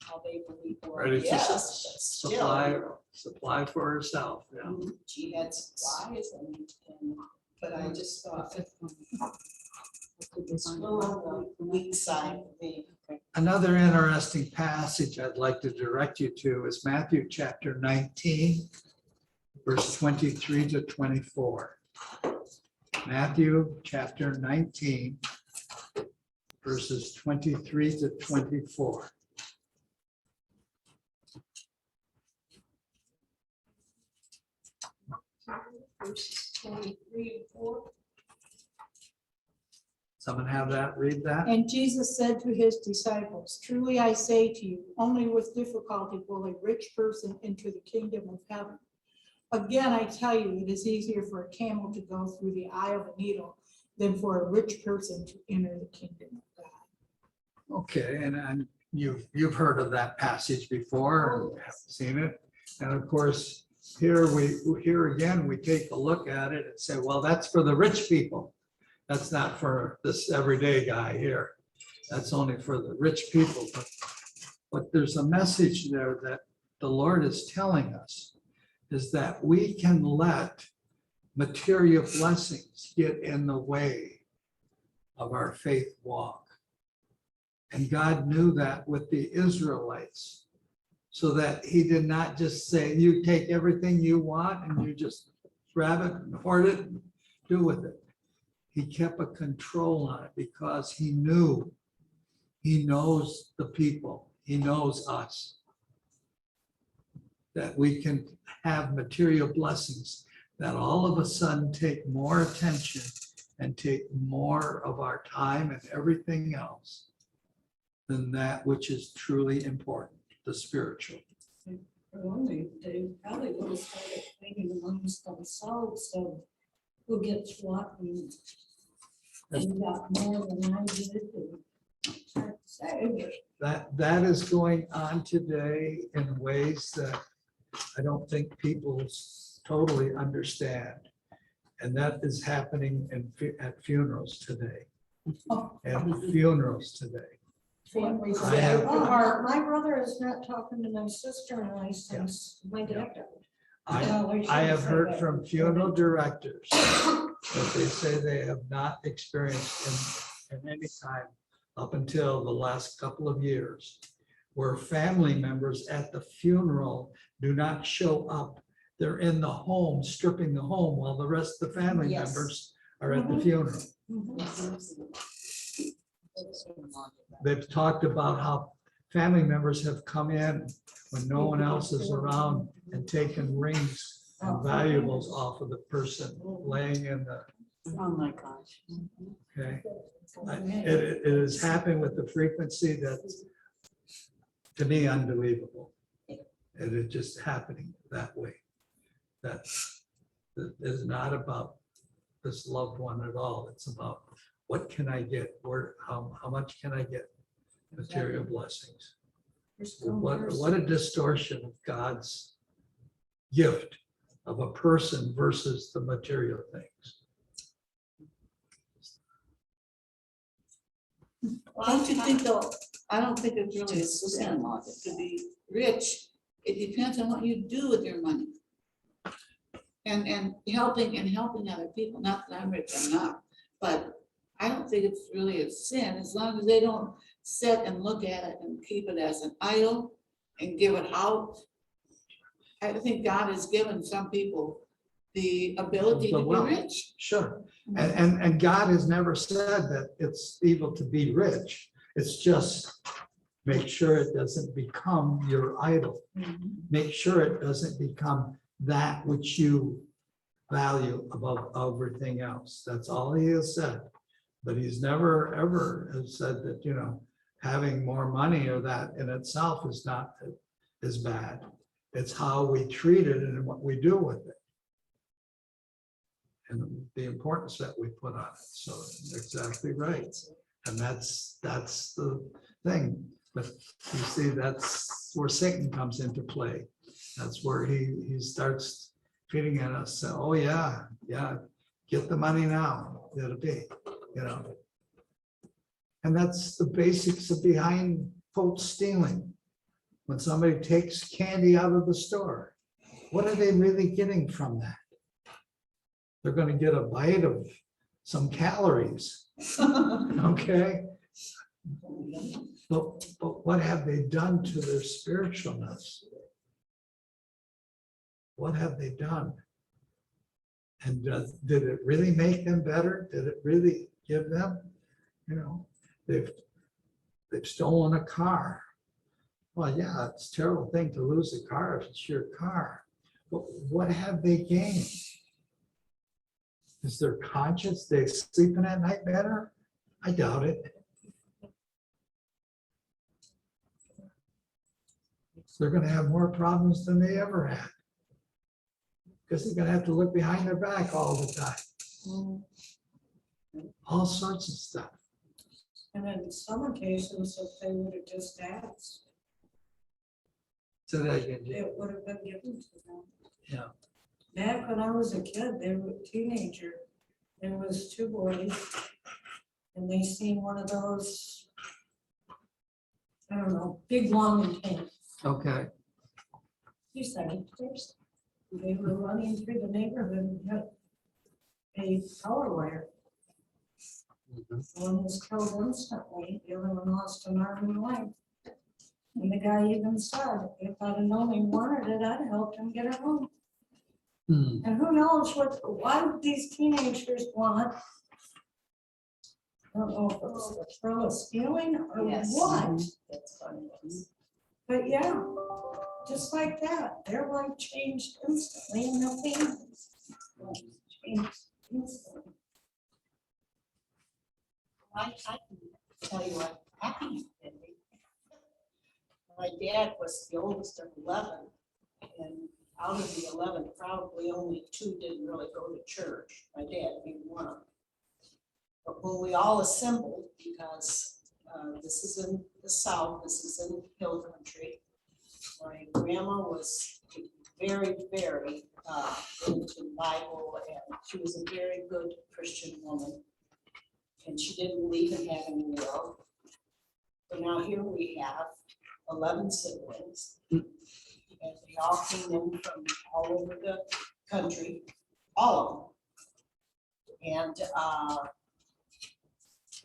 how they believe. Ready to Yes, but still, supply for herself, yeah. she had supplies but I just thought it's a little on the weak side of me. Another interesting passage I'd like to direct you to is Matthew chapter 19, verse 23 to 24. Matthew chapter 19, verses 23 to 24. Verses 23 and 4. Someone have that, read that? And Jesus said to his disciples, truly I say to you, only with difficulty will a rich person enter the kingdom of heaven. Again, I tell you, it is easier for a camel to go through the eye of a needle than for a rich person to enter the kingdom of God. Okay, and you've heard of that passage before and have seen it. And of course, here again, we take a look at it and say, well, that's for the rich people. That's not for this everyday guy here. That's only for the rich people. But there's a message there that the Lord is telling us, is that we can let material blessings get in the way of our faith walk. And God knew that with the Israelites, so that he did not just say, you take everything you want and you just grab it and hoard it and do with it. He kept a control on it because he knew, he knows the people, he knows us, that we can have material blessings that all of a sudden take more attention and take more of our time and everything else than that which is truly important, the spiritual. Well, they probably would have started thinking amongst themselves of who gets what and got more than I did. It's hard to say, but That is going on today in ways that I don't think people totally understand. And that is happening at funerals today. And funerals today. Families I have- that are- my brother is not talking to my sister and I since my dad died. I have heard from funeral directors that they say they have not experienced in any time up until the last couple of years, where family members at the funeral do not show up. They're in the home, stripping the home, while the rest of the family Yes. members are at the funeral. They've talked about how family members have come in when no one else is around and taken rings and valuables off of the person laying in the, Oh, my gosh. okay? It is happening with the frequency that's, to me, unbelievable. And it's just happening that way. That is not about this loved one at all. It's about what can I get? How much can I get? material blessings. There's no What person. a distortion of God's gift of a person versus the material things. Well, don't you think though, I don't think it's really a sin to be rich. It depends on what you do with your money. And helping other people, not that I'm rich, I'm not, but I don't think it's really a sin as long as they don't sit and look at it and keep it as an idol and give it out. I think God has given some people the ability The to be wealth. rich. Sure. And God has never said that it's evil to be rich. It's just make sure it doesn't become your idol. Make sure it doesn't become that which you value above everything else. That's all he has said. But he's never, ever has said that, you know, having more money or that in itself is not as bad. It's how we treat it and what we do with it. And the importance that we put on it. So exactly right. And that's the thing. But you see, that's where Satan comes into play. That's where he starts feeding at us. So, oh yeah, get the money now. It'll be, you know. And that's the basics of behind folks stealing. When somebody takes candy out of the store, what are they really getting from that? They're going to get a bite of some calories. Okay. But what have they done to their spiritualness? What have they done? And did it really make them better? Did it really give them, you know, they've stolen a car. Well, yeah, it's a terrible thing to lose a car if it's your car. But what have they gained? Is their conscience, they sleeping at night better? I doubt it. They're gonna have more problems than they ever had. Because they're gonna have to look behind their back all the time. All sorts of stuff. And in some occasions, if they would have just asked, So that again, Jim. it would have been given to them. Yeah. Back when I was a kid, they were a teenager, there was two boys. And they seen one of those, I don't know, big long tank. Okay. You said it first. They were running through the neighborhood and hit a power wire. One was killed instantly, the other one lost an arm and a leg. And the guy even said, if I'd have known he wanted it, I'd have helped him get it home. And who knows why would these teenagers want? I don't know if it was the thrill of stealing or Yes. what, That's funny. but yeah, just like that, their life changed instantly and their families changed instantly. I can tell you what happened. My dad was the oldest of 11, and out of the 11, probably only 2 didn't really go to church, my dad being one of them. But when we all assembled, because this is in the South, this is in hill country, my grandma was very, very into the Bible, and she was a very good Christian woman. And she didn't believe in having a will. So now here we have 11 siblings. And they all came in from all over the country, all of them. And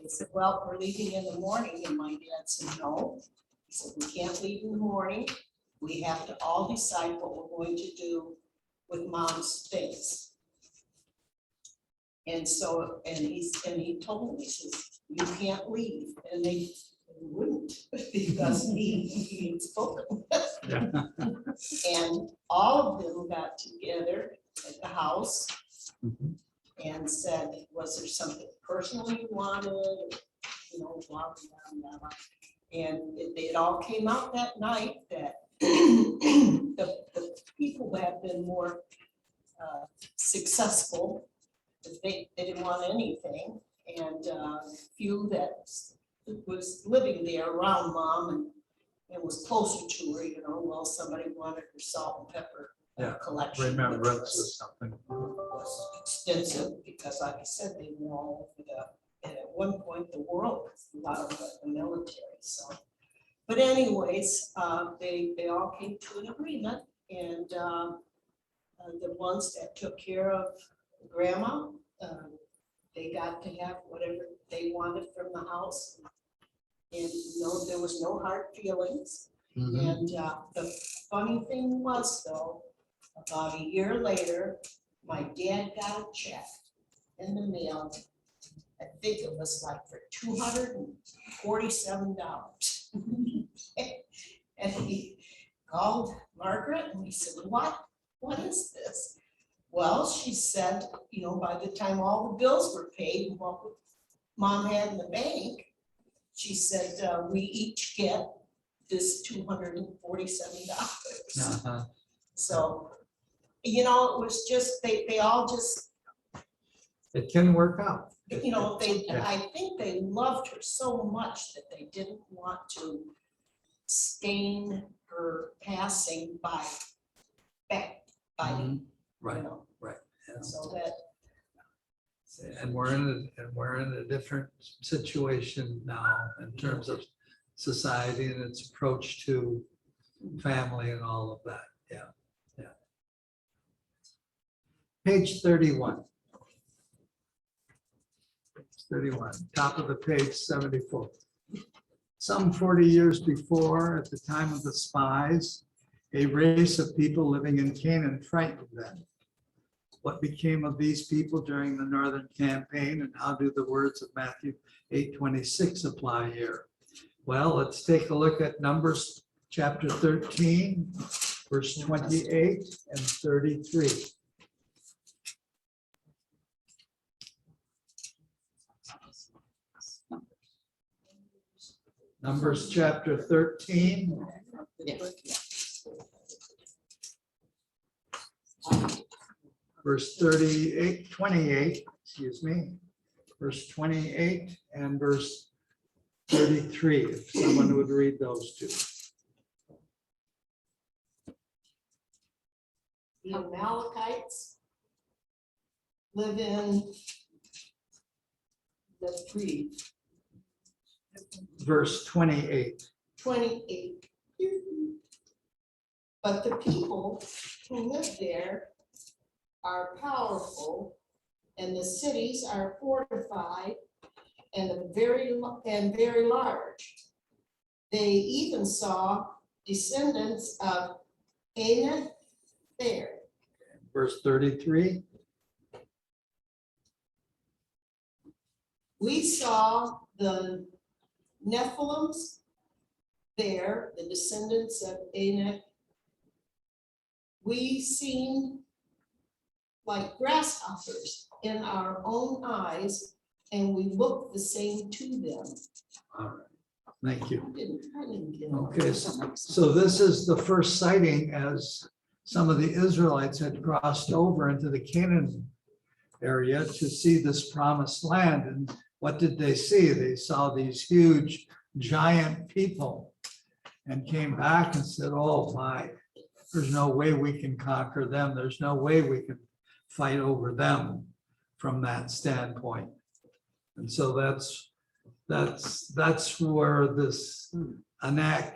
they said, well, we're leaving in the morning. And my dad said, no. He said, we can't leave in the morning. We have to all decide what we're going to do with mom's things. And so, and he told me, he says, you can't leave. And they wouldn't, because he had spoken. And all of them got together at the house and said, was there something personal you wanted? You know, blah, blah, blah. And it all came out that night that the people that have been more successful, they didn't want anything, and few that was living there around mom and was closer to her, you know, well, somebody wanted her salt and pepper Yeah, collection. which remembrance or was- something. was extensive, because like I said, they were all over and at one point, the world, was a lot of the military, so. But anyways, they all came to an agreement, and the ones that took care of grandma, they got to have whatever they wanted from the house. And no, there was no hard feelings. Mhm. And the funny thing was though, about a year later, my dad got a check in the mail. I think it was like for $247. And he called Margaret and he said, what is this? Well, she said, you know, by the time all the bills were paid, and what mom had in the bank, she said, we each get this $247. Uh-huh. So, you know, it was just, they all just, It can work out. you know, I think they loved her so much that they didn't want to stain her passing by backbiting, you Right, know, right. Yeah. so that, And we're in a different situation now in terms of society and its approach to family and all of that. Yeah, yeah. Page 31. Page 31, top of the page, 74. Some 40 years before, at the time of the spies, a race of people living in Canaan frightened them. What became of these people during the Northern Campaign, and how do the words of Matthew 8:26 apply here? Well, let's take a look at Numbers chapter 13, verse 28 and 33. Numbers chapter 13, verse 28, excuse me, verse 28 and verse 33, if someone would read those two. the Amalekites live in the tree, Verse 28. 28. But the people who live there are powerful, and the cities are fortified and very large. They even saw descendants of Anak there. Verse 33. We saw the Nephilims there, the descendants of Anak. We seemed like grasshoppers in our own eyes, and we looked the same to them. All right, thank you. I didn't get it. Okay, so this is the first sighting as some of the Israelites had crossed over into the Canaan area to see this promised land. And what did they see? They saw these huge giant people and came back and said, oh my, there's no way we can conquer them. There's no way we can fight over them from that standpoint. And so that's where this Anakites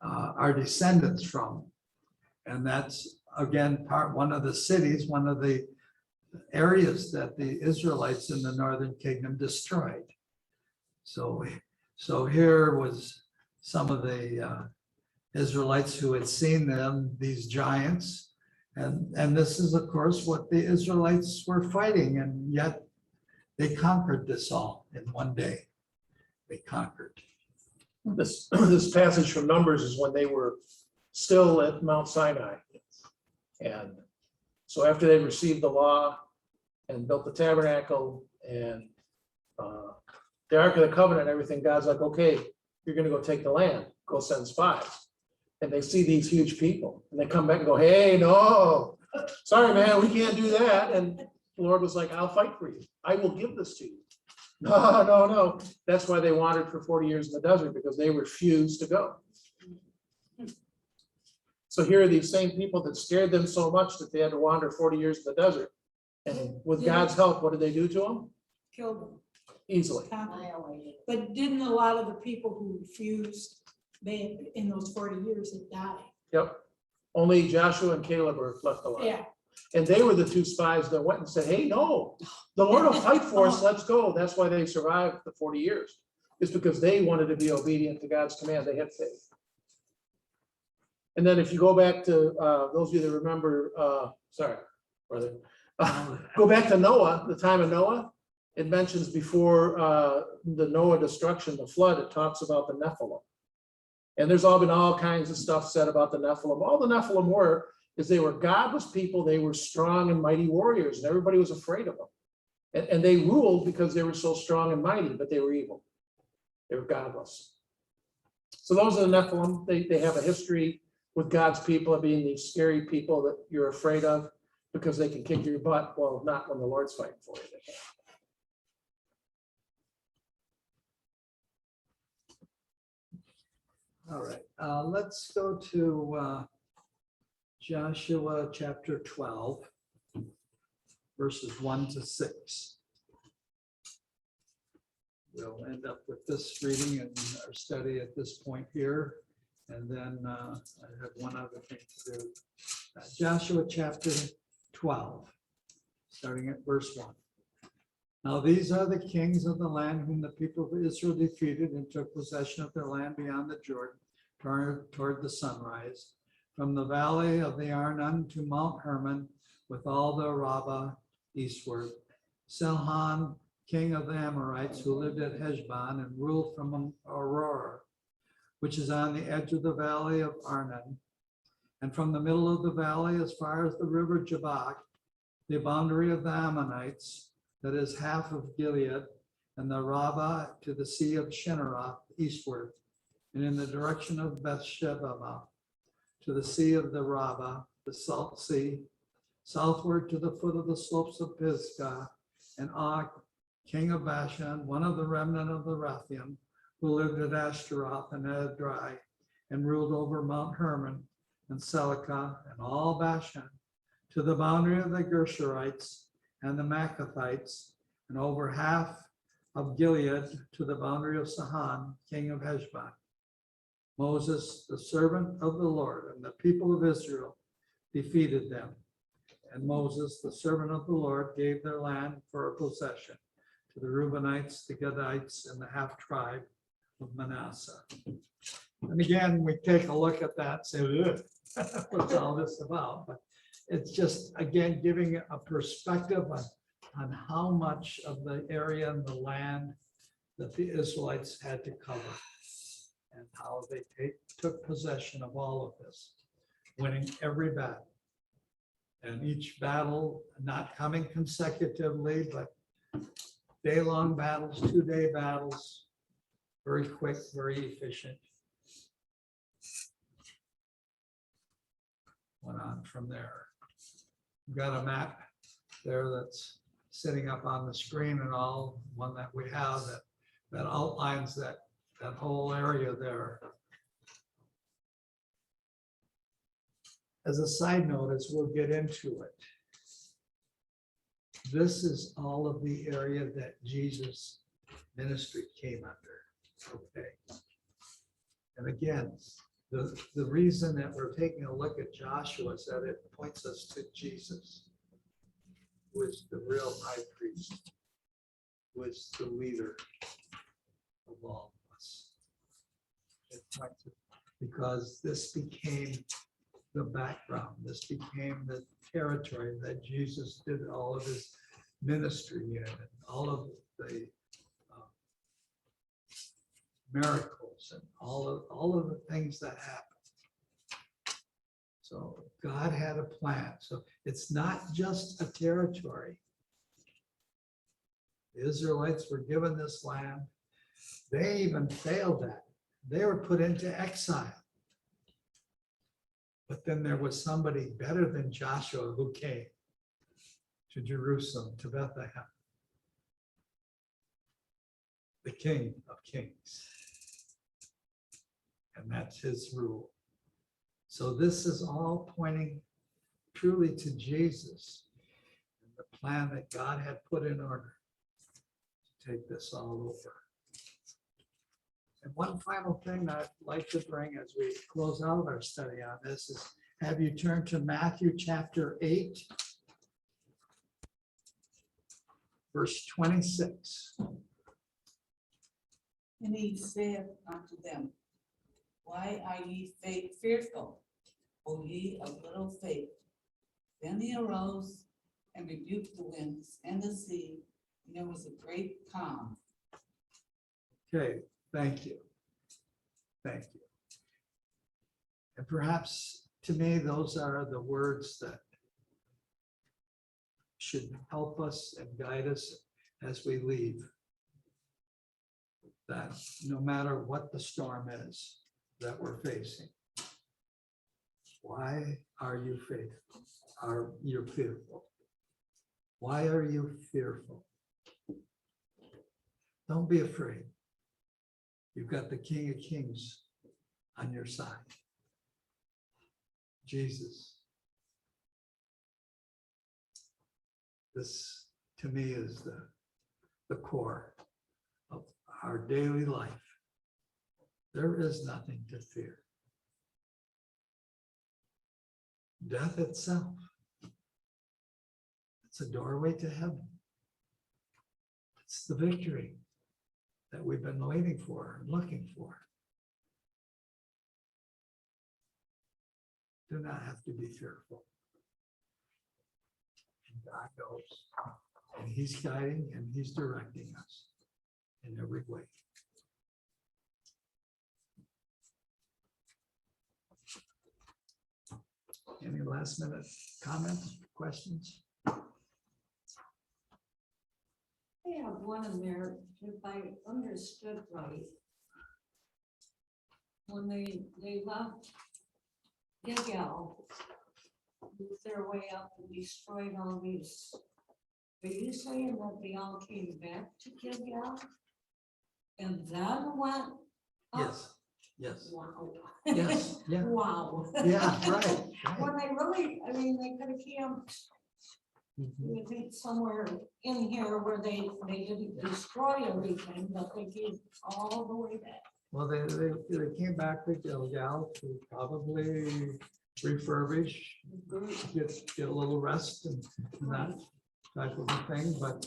are descendants from. And that's again one of the cities, one of the areas that the Israelites in the Northern Kingdom destroyed. So here was some of the Israelites who had seen them, these giants. And this is, of course, what the Israelites were fighting, and yet they conquered this all in one day. They conquered. This passage from Numbers is when they were still at Mount Sinai. And so after they received the law and built the tabernacle and the Ark of the Covenant and everything, God's like, okay, you're gonna go take the land, go send spies. And they see these huge people and they come back and go, hey, no, sorry, man, we can't do that. And The Lord was like, I'll fight for you. I will give this to you. No, no, no. That's why they wandered for 40 years in the desert, because they refused to go. So here are these same people that scared them so much that they had to wander 40 years in the desert. And with God's help, what did they do to them? Killed them. Easily. Annihilated. But didn't a lot of the people who refused, they, in those 40 years, had died? Yep. Only Joshua and Caleb were left alive. Yeah. And they were the two spies that went and said, hey, no, the Lord will fight for us. Let's go. That's why they survived the 40 years. It's because they wanted to be obedient to God's command. They had faith. And then if you go back to those of you that remember, sorry, brother, go back to Noah, the time of Noah. It mentions before the Noah destruction, the flood, it talks about the Nephilim. And there's been all kinds of stuff said about the Nephilim. All the Nephilim were is they were godless people. They were strong and mighty warriors, and everybody was afraid of them. And they ruled because they were so strong and mighty, but they were evil. They were godless. So those are the Nephilim. They have a history with God's people of being these scary people that you're afraid of because they can kick your butt. Well, not when the Lord's fighting for you. They can't. All right, let's go to Joshua chapter 12, verses 1 to 6. We'll end up with this reading and our study at this point here. And then I have one other thing to do. Joshua chapter 12, starting at verse 1. Now these are the kings of the land whom the people of Israel defeated and took possession of their land beyond the Jordan, toward the sunrise, from the valley of the Arnon to Mount Hermon, with all the Arabah eastward. Sihon, king of the Amorites, who lived at Heshbon and ruled from Aurora, which is on the edge of the valley of Arnon, and from the middle of the valley as far as the river Jabbok, the boundary of the Ammonites, that is half of Gilead, and the Rabbah to the sea of Shinneroth eastward, and in the direction of Bethsheba to the sea of the Rabbah, the salt sea, southward to the foot of the slopes of Pisgah, and Og, king of Bashan, one of the remnant of the Rephaim, who lived at Ashtaroth and Edrei, and ruled over Mount Hermon and Selecah and all Bashan, to the boundary of the Gershurites and the Maccathites, and over half of Gilead to the boundary of Sihon, king of Heshbon. Moses, the servant of the Lord, and the people of Israel defeated them. And Moses, the servant of the Lord, gave their land for a possession to the Reubenites, the Gadites, and the half tribe of Manasseh. And again, we take a look at that, say, ugh, what's all this about? But it's just, again, giving a perspective on how much of the area and the land that the Israelites had to cover, and how they took possession of all of this, winning every battle. And each battle not coming consecutively, but day-long battles, 2-day battles, very quick, very efficient. Went on from there. We've got a map there that's sitting up on the screen and all, one that we have that outlines that whole area there. As a side note, as we'll get into it, this is all of the area that Jesus' ministry came under. Okay. And again, the reason that we're taking a look at Joshua is that it points us to Jesus, who is the real high priest, who is the leader of all of us. Because this became the background, this became the territory that Jesus did all of his ministry in, and all of the miracles and all of the things that happened. So God had a plan. So it's not just a territory. The Israelites were given this land. They even failed at it. They were put into exile. But then there was somebody better than Joshua who came to Jerusalem, to Bethlehem, the King of Kings. And that's his rule. So this is all pointing truly to Jesus and the plan that God had put in order to take this all over. And one final thing I'd like to bring as we close out our study on this is have you turn to Matthew chapter 8, verse 26. And he said unto them, why are ye fearful, O ye of little faith? Then he arose and rebuked the winds and the sea, and there was a great calm. Okay, thank you. Thank you. And perhaps to me, those are the words that should help us and guide us as we leave. That no matter what the storm is that we're facing, why are you faithful? Are you fearful? Why are you fearful? Don't be afraid. You've got the King of Kings on your side. Jesus. This, to me, is the core of our daily life. There is nothing to fear. Death itself, it's a doorway to heaven. It's the victory that we've been waiting for and looking for. Do not have to be fearful. God knows, and he's guiding and he's directing us in every way. Any last minute comments, questions? I have one in there, if I understood right. When they left Gilgal, moved their way up and destroyed all these. Are you saying that they all came back to Gilgal? And then went up? Yes, yes, Wow. yes, yeah, Wow. yeah, right. When they really, I mean, they could have camped, Mhm. I think somewhere in here where they didn't destroy everything, but they came all the way back. Well, they came back to Gilgal to probably refurbish, get a little rest and that type of a thing, but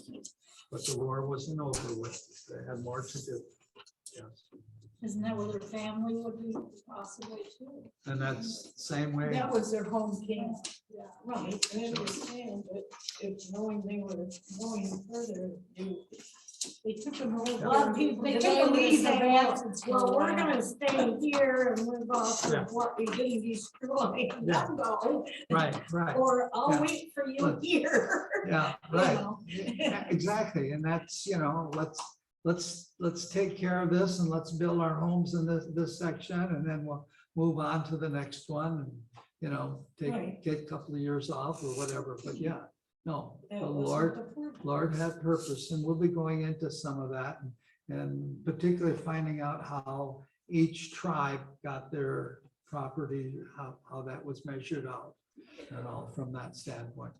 the war wasn't over with. They had more to do. Yes. Isn't that where their family would be possibly too? And that's the same way. That was their home camp. Yeah. Right. I understand, but if knowing they were going further, they took them over. Well, they They took a leave of of absence for a Well, we're while. gonna stay here and live off Yeah. of what we didn't destroy. Yeah. No, Right, right. or I'll Yeah. wait for you Let's- here. Yeah, You right. know? Yeah, exactly. And that's, let's take care of this and let's build our homes in this section and then we'll move on to the next one and, Right. take a couple of years off or whatever. But yeah, no, the That wasn't Lord, the purpose. Lord had purpose, and we'll be going into some of that and particularly finding out how each tribe got their property, how that was measured out and all from that standpoint,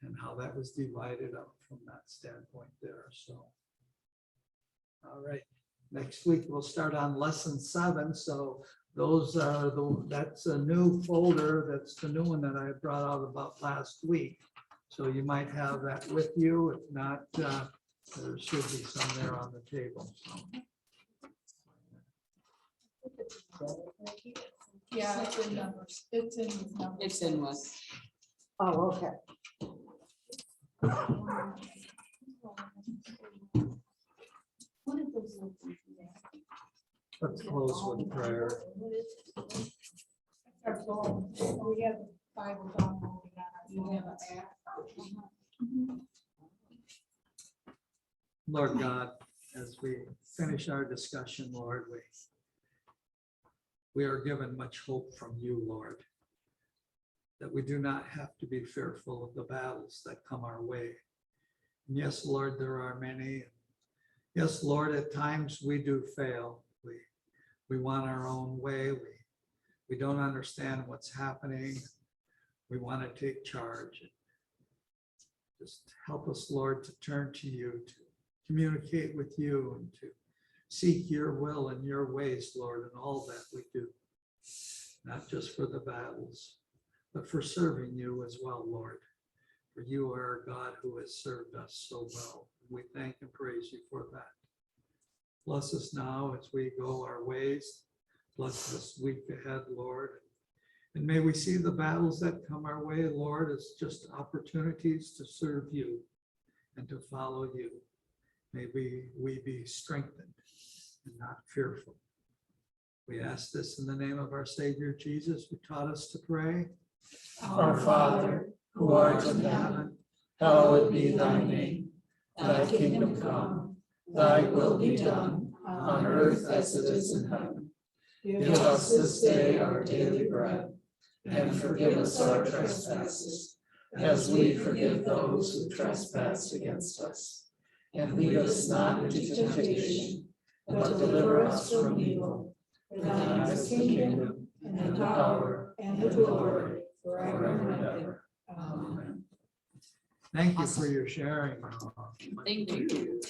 and how that was divided up from that standpoint there. So, all right, next week we'll start on lesson 7. So those are that's a new folder. That's the new one that I brought out about last week. So you might have that with you. If not, there should be some there on the table. So. Yeah, it's in numbers. It's in with numbers. It's in one. Oh, okay. What did those look like? Let's close with prayer. Our phone. We have Bible downloaded on our phone. You have an app? Lord God, as we finish our discussion, Lord, we are given much hope from you, Lord. that we do not have to be fearful of the battles that come our way. And yes, Lord, there are many. Yes, Lord, at times we do fail. We want our own way. We don't understand what's happening. We want to take charge. Just help us, Lord, to turn to you, to communicate with you, and to seek your will and your ways, Lord, in all that we do. Not just for the battles, but for serving you as well, Lord. For you are a God who has served us so well. We thank and praise you for that. Bless us now as we go our ways. Bless this week ahead, Lord. And may we see the battles that come our way, Lord, as just opportunities to serve you and to follow you. May we be strengthened and not fearful. We ask this in the name of our Savior Jesus, who taught us to pray. Our Father, who art in heaven, hallowed be thy name. Thy kingdom come, thy will be done, on earth as it is in heaven. Give us this day our daily bread, and forgive us our trespasses, as we forgive those who trespass against us. And lead us not into temptation, but deliver us from evil. For thine is the kingdom, and the power, and the glory, forever and ever. Amen. Thank you for your sharing. Thank you.